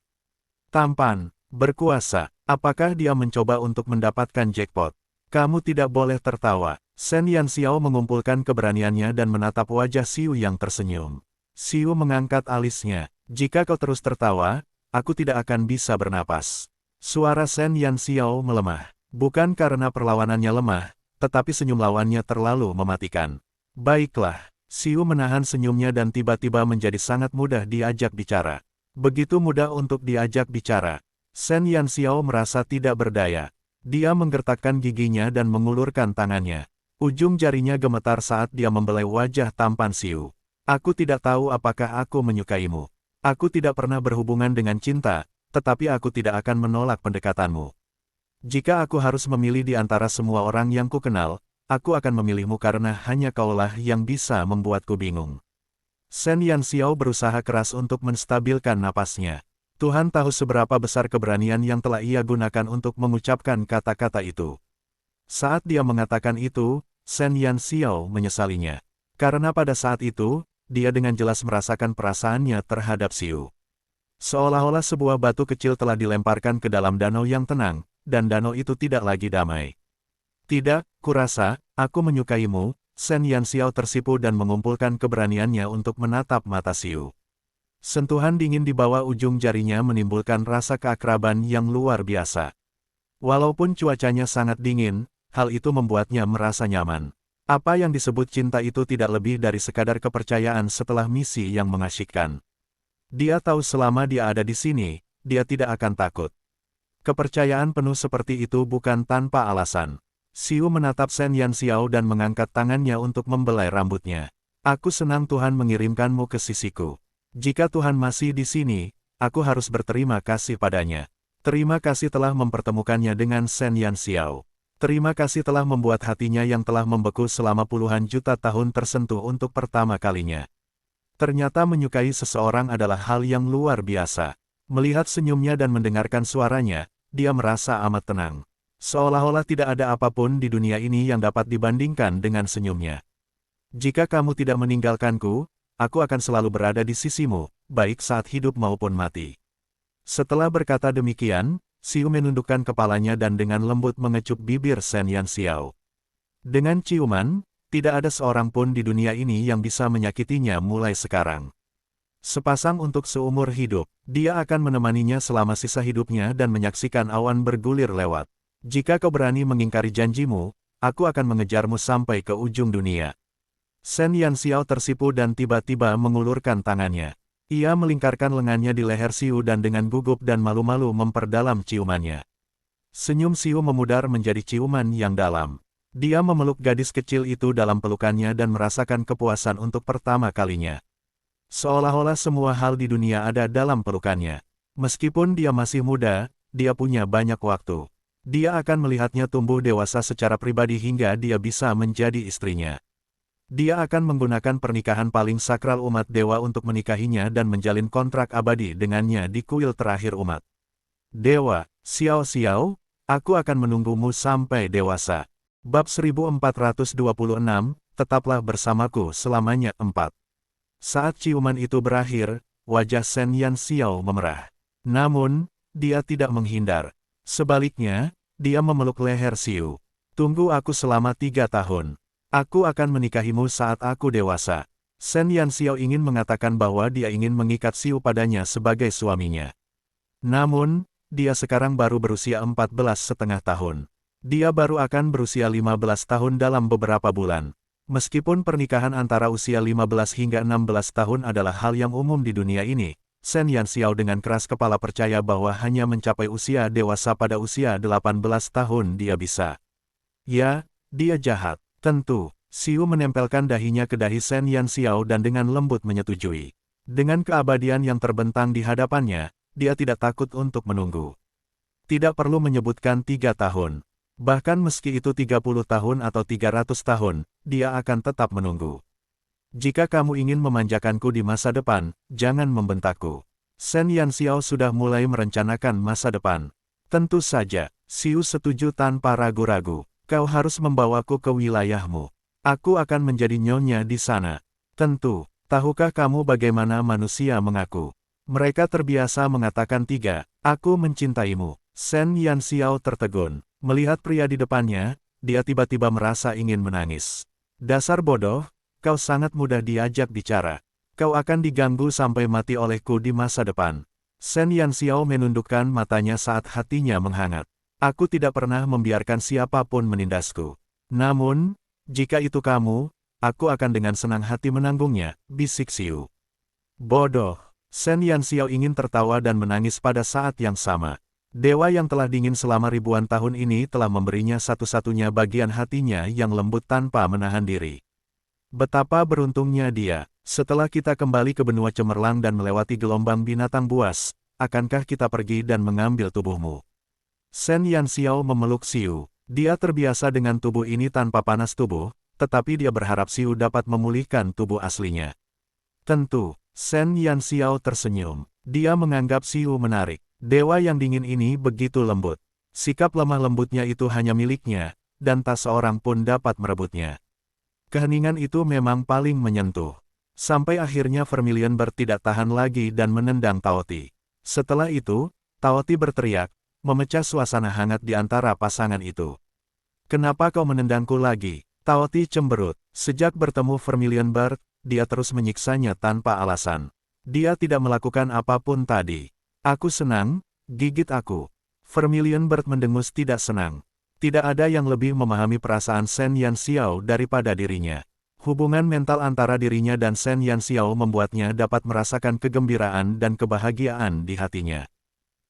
Speaker 1: Tampan, berkuasa, apakah dia mencoba untuk mendapatkan jackpot? Kamu tidak boleh tertawa. Shen Yanxiao mengumpulkan keberaniannya dan menatap wajah Xiu yang tersenyum. Xiu mengangkat alisnya. Jika kau terus tertawa, aku tidak akan bisa bernapas. Suara Shen Yanxiao melemah. Bukan karena perlawanannya lemah, tetapi senyum lawannya terlalu mematikan. Baiklah, Xiu menahan senyumnya dan tiba-tiba menjadi sangat mudah diajak bicara. Begitu mudah untuk diajak bicara. Shen Yanxiao merasa tidak berdaya. Dia menggertakkan giginya dan mengulurkan tangannya. Ujung jarinya gemetar saat dia membelai wajah tampan Xiu. Aku tidak tahu apakah aku menyukaimu. Aku tidak pernah berhubungan dengan cinta, tetapi aku tidak akan menolak pendekatanmu. Jika aku harus memilih di antara semua orang yang kukenal, aku akan memilihmu karena hanya kaulah yang bisa membuatku bingung. Shen Yanxiao berusaha keras untuk menstabilkan napasnya. Tuhan tahu seberapa besar keberanian yang telah ia gunakan untuk mengucapkan kata-kata itu. Saat dia mengatakan itu, Shen Yanxiao menyesalinya. Karena pada saat itu, dia dengan jelas merasakan perasaannya terhadap Xiu. Seolah-olah sebuah batu kecil telah dilemparkan ke dalam danau yang tenang, dan danau itu tidak lagi damai. Tidak, kurasa, aku menyukaimu. Shen Yanxiao tersipu dan mengumpulkan keberaniannya untuk menatap mata Xiu. Sentuhan dingin di bawah ujung jarinya menimbulkan rasa keakraban yang luar biasa. Walaupun cuacanya sangat dingin, hal itu membuatnya merasa nyaman. Apa yang disebut cinta itu tidak lebih dari sekadar kepercayaan setelah misi yang mengasyikkan. Dia tahu selama dia ada di sini, dia tidak akan takut. Kepercayaan penuh seperti itu bukan tanpa alasan. Xiu menatap Shen Yanxiao dan mengangkat tangannya untuk membelai rambutnya. Aku senang Tuhan mengirimkanmu ke sisiku. Jika Tuhan masih di sini, aku harus berterima kasih padanya. Terima kasih telah mempertemukannya dengan Shen Yanxiao. Terima kasih telah membuat hatinya yang telah membeku selama puluhan juta tahun tersentuh untuk pertama kalinya. Ternyata menyukai seseorang adalah hal yang luar biasa. Melihat senyumnya dan mendengarkan suaranya, dia merasa amat tenang. Seolah-olah tidak ada apapun di dunia ini yang dapat dibandingkan dengan senyumnya. Jika kamu tidak meninggalkanku, aku akan selalu berada di sisimu, baik saat hidup maupun mati. Setelah berkata demikian, Xiu menundukkan kepalanya dan dengan lembut mengecup bibir Shen Yanxiao. Dengan ciuman, tidak ada seorang pun di dunia ini yang bisa menyakitinya mulai sekarang. Sepasang untuk seumur hidup, dia akan menemaninya selama sisa hidupnya dan menyaksikan awan bergulir lewat. Jika kau berani mengingkari janjimu, aku akan mengejarmu sampai ke ujung dunia. Shen Yanxiao tersipu dan tiba-tiba mengulurkan tangannya. Ia melingkarkan lengannya di leher Xiu dan dengan gugup dan malu-malu memperdalam ciumannya. Senyum Xiu memudar menjadi ciuman yang dalam. Dia memeluk gadis kecil itu dalam pelukannya dan merasakan kepuasan untuk pertama kalinya. Seolah-olah semua hal di dunia ada dalam pelukannya. Meskipun dia masih muda, dia punya banyak waktu. Dia akan melihatnya tumbuh dewasa secara pribadi hingga dia bisa menjadi istrinya. Dia akan menggunakan pernikahan paling sakral umat dewa untuk menikahinya dan menjalin kontrak abadi dengannya di kuil terakhir umat. Dewa, Xiao Xiao, aku akan menunggumu sampai dewasa. Bab 1426, tetaplah bersamaku selamanya 4. Saat ciuman itu berakhir, wajah Shen Yanxiao memerah. Namun, dia tidak menghindar. Sebaliknya, dia memeluk leher Xiu. Tunggu aku selama 3 tahun. Aku akan menikahimu saat aku dewasa. Shen Yanxiao ingin mengatakan bahwa dia ingin mengikat Xiu padanya sebagai suaminya. Namun, dia sekarang baru berusia 14,5 tahun. Dia baru akan berusia 15 tahun dalam beberapa bulan. Meskipun pernikahan antara usia 15 hingga 16 tahun adalah hal yang umum di dunia ini, Shen Yanxiao dengan keras kepala percaya bahwa hanya mencapai usia dewasa pada usia 18 tahun dia bisa. Ya, dia jahat. Tentu, Xiu menempelkan dahinya ke dahi Shen Yanxiao dan dengan lembut menyetujui. Dengan keabadian yang terbentang di hadapannya, dia tidak takut untuk menunggu. Tidak perlu menyebutkan 3 tahun. Bahkan meski itu 30 tahun atau 300 tahun, dia akan tetap menunggu. Jika kamu ingin memanjakanku di masa depan, jangan membentakku. Shen Yanxiao sudah mulai merencanakan masa depan. Tentu saja, Xiu setuju tanpa ragu-ragu. Kau harus membawaku ke wilayahmu. Aku akan menjadi nyonya di sana. Tentu, tahukah kamu bagaimana manusia mengaku? Mereka terbiasa mengatakan 3, aku mencintaimu. Shen Yanxiao tertegun. Melihat pria di depannya, dia tiba-tiba merasa ingin menangis. Dasar bodoh, kau sangat mudah diajak bicara. Kau akan diganggu sampai mati olehku di masa depan. Shen Yanxiao menundukkan matanya saat hatinya menghangat. Aku tidak pernah membiarkan siapapun menindasku. Namun, jika itu kamu, aku akan dengan senang hati menanggungnya, bisik Xiu. Bodoh. Shen Yanxiao ingin tertawa dan menangis pada saat yang sama. Dewa yang telah dingin selama ribuan tahun ini telah memberinya satu-satunya bagian hatinya yang lembut tanpa menahan diri. Betapa beruntungnya dia. Setelah kita kembali ke benua cemerlang dan melewati gelombang binatang buas, akankah kita pergi dan mengambil tubuhmu? Shen Yanxiao memeluk Xiu. Dia terbiasa dengan tubuh ini tanpa panas tubuh, tetapi dia berharap Xiu dapat memulihkan tubuh aslinya. Tentu, Shen Yanxiao tersenyum. Dia menganggap Xiu menarik. Dewa yang dingin ini begitu lembut. Sikap lemah lembutnya itu hanya miliknya, dan tak seorang pun dapat merebutnya. Keheningan itu memang paling menyentuh. Sampai akhirnya Vermilion tidak tahan lagi dan menendang Taoti. Setelah itu, Taoti berteriak, memecah suasana hangat di antara pasangan itu. Kenapa kau menendangku lagi? Tao Ti cemberut. Sejak bertemu Vermilion Bird, dia terus menyiksanya tanpa alasan. Dia tidak melakukan apapun tadi. Aku senang, gigit aku. Vermilion Bird mendengus tidak senang. Tidak ada yang lebih memahami perasaan Shen Yanxiao daripada dirinya. Hubungan mental antara dirinya dan Shen Yanxiao membuatnya dapat merasakan kegembiraan dan kebahagiaan di hatinya.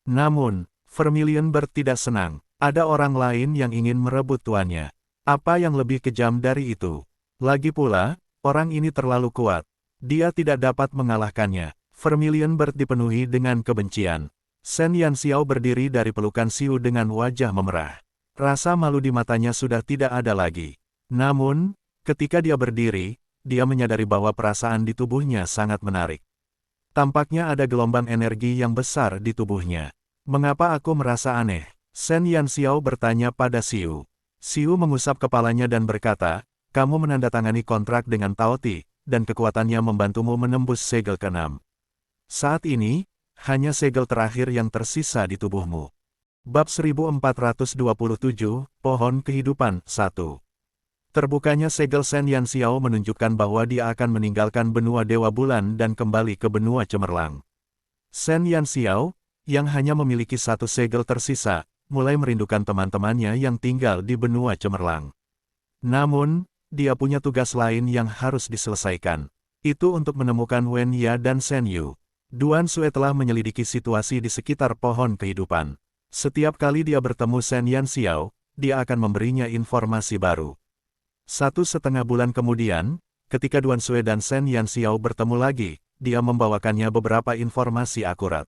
Speaker 1: Namun, Vermilion Bird tidak senang. Ada orang lain yang ingin merebut tuannya. Apa yang lebih kejam dari itu? Lagi pula, orang ini terlalu kuat. Dia tidak dapat mengalahkannya. Vermilion Bird dipenuhi dengan kebencian. Shen Yanxiao berdiri dari pelukan Xiu dengan wajah memerah. Rasa malu di matanya sudah tidak ada lagi. Namun, ketika dia berdiri, dia menyadari bahwa perasaan di tubuhnya sangat menarik. Tampaknya ada gelombang energi yang besar di tubuhnya. Mengapa aku merasa aneh? Shen Yanxiao bertanya pada Xiu. Xiu mengusap kepalanya dan berkata, kamu menandatangani kontrak dengan Tao Ti, dan kekuatannya membantumu menembus segel ke-6. Saat ini, hanya segel terakhir yang tersisa di tubuhmu. Bab 1427, Pohon Kehidupan 1. Terbukanya segel Shen Yanxiao menunjukkan bahwa dia akan meninggalkan benua Dewa Bulan dan kembali ke benua Cemerlang. Shen Yanxiao, yang hanya memiliki satu segel tersisa, mulai merindukan teman-temannya yang tinggal di benua Cemerlang. Namun, dia punya tugas lain yang harus diselesaikan. Itu untuk menemukan Wen Ya dan Shen Yu. Duan Xue telah menyelidiki situasi di sekitar pohon kehidupan. Setiap kali dia bertemu Shen Yanxiao, dia akan memberinya informasi baru. 1,5 bulan kemudian, ketika Duan Xue dan Shen Yanxiao bertemu lagi, dia membawakannya beberapa informasi akurat.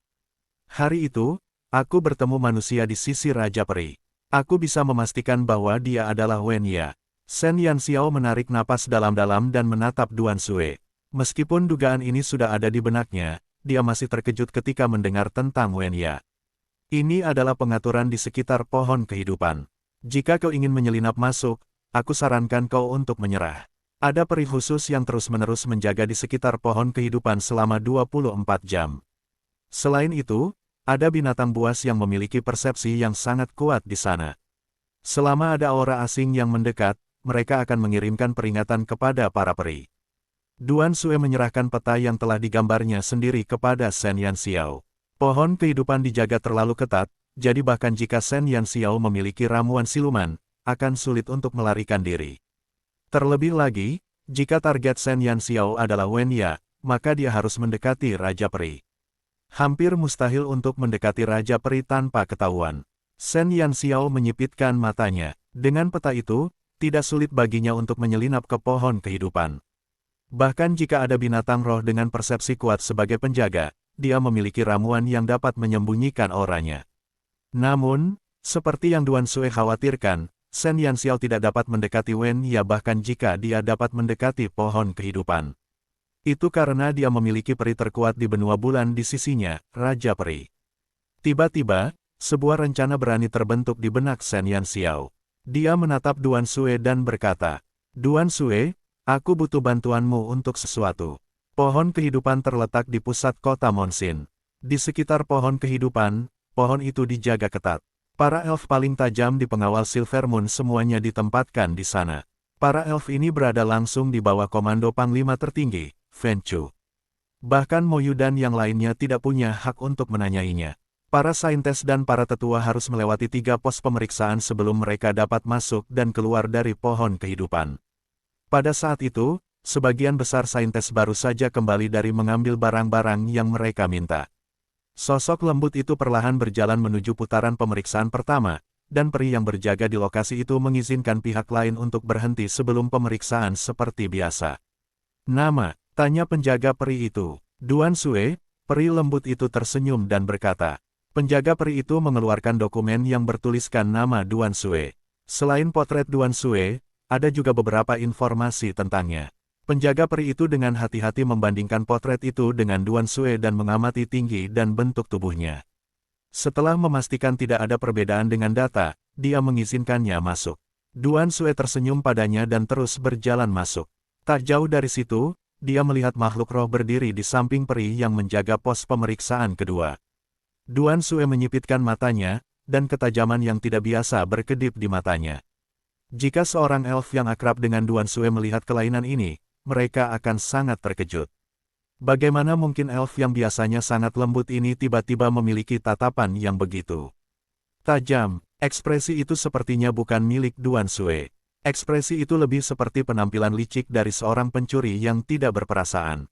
Speaker 1: Hari itu, aku bertemu manusia di sisi Raja Peri. Aku bisa memastikan bahwa dia adalah Wen Ya. Shen Yanxiao menarik napas dalam-dalam dan menatap Duan Xue. Meskipun dugaan ini sudah ada di benaknya, dia masih terkejut ketika mendengar tentang Wen Ya. Ini adalah pengaturan di sekitar pohon kehidupan. Jika kau ingin menyelinap masuk, aku sarankan kau untuk menyerah. Ada peri khusus yang terus-menerus menjaga di sekitar pohon kehidupan selama 24 jam. Selain itu, ada binatang buas yang memiliki persepsi yang sangat kuat di sana. Selama ada aura asing yang mendekat, mereka akan mengirimkan peringatan kepada para peri. Duan Xue menyerahkan peta yang telah digambarnya sendiri kepada Shen Yanxiao. Pohon kehidupan dijaga terlalu ketat, jadi bahkan jika Shen Yanxiao memiliki ramuan siluman, akan sulit untuk melarikan diri. Terlebih lagi, jika target Shen Yanxiao adalah Wen Ya, maka dia harus mendekati Raja Peri. Hampir mustahil untuk mendekati Raja Peri tanpa ketahuan. Shen Yanxiao menyipitkan matanya. Dengan peta itu, tidak sulit baginya untuk menyelinap ke pohon kehidupan. Bahkan jika ada binatang roh dengan persepsi kuat sebagai penjaga, dia memiliki ramuan yang dapat menyembunyikan auranya. Namun, seperti yang Duan Xue khawatirkan, Shen Yanxiao tidak dapat mendekati Wen Ya bahkan jika dia dapat mendekati pohon kehidupan. Itu karena dia memiliki peri terkuat di benua bulan di sisinya, Raja Peri. Tiba-tiba, sebuah rencana berani terbentuk di benak Shen Yanxiao. Dia menatap Duan Xue dan berkata, Duan Xue, aku butuh bantuanmu untuk sesuatu. Pohon kehidupan terletak di pusat kota Monsin. Di sekitar pohon kehidupan, pohon itu dijaga ketat. Para elf paling tajam di pengawal Silver Moon semuanya ditempatkan di sana. Para elf ini berada langsung di bawah komando Panglima tertinggi, Fen Chu. Bahkan Mo Yu dan yang lainnya tidak punya hak untuk menanyainya. Para saintes dan para tetua harus melewati 3 pos pemeriksaan sebelum mereka dapat masuk dan keluar dari pohon kehidupan. Pada saat itu, sebagian besar saintes baru saja kembali dari mengambil barang-barang yang mereka minta. Sosok lembut itu perlahan berjalan menuju putaran pemeriksaan pertama, dan peri yang berjaga di lokasi itu mengizinkan pihak lain untuk berhenti sebelum pemeriksaan seperti biasa. Nama, tanya penjaga peri itu. Duan Xue, peri lembut itu tersenyum dan berkata. Penjaga peri itu mengeluarkan dokumen yang bertuliskan nama Duan Xue. Selain potret Duan Xue, ada juga beberapa informasi tentangnya. Penjaga peri itu dengan hati-hati membandingkan potret itu dengan Duan Xue dan mengamati tinggi dan bentuk tubuhnya. Setelah memastikan tidak ada perbedaan dengan data, dia mengizinkannya masuk. Duan Xue tersenyum padanya dan terus berjalan masuk. Tak jauh dari situ, dia melihat makhluk roh berdiri di samping peri yang menjaga pos pemeriksaan kedua. Duan Xue menyipitkan matanya, dan ketajaman yang tidak biasa berkedip di matanya. Jika seorang elf yang akrab dengan Duan Sue melihat kelainan ini, mereka akan sangat terkejut. Bagaimana mungkin elf yang biasanya sangat lembut ini tiba-tiba memiliki tatapan yang begitu tajam? Ekspresi itu sepertinya bukan milik Duan Sue. Ekspresi itu lebih seperti penampilan licik dari seorang pencuri yang tidak berperasaan.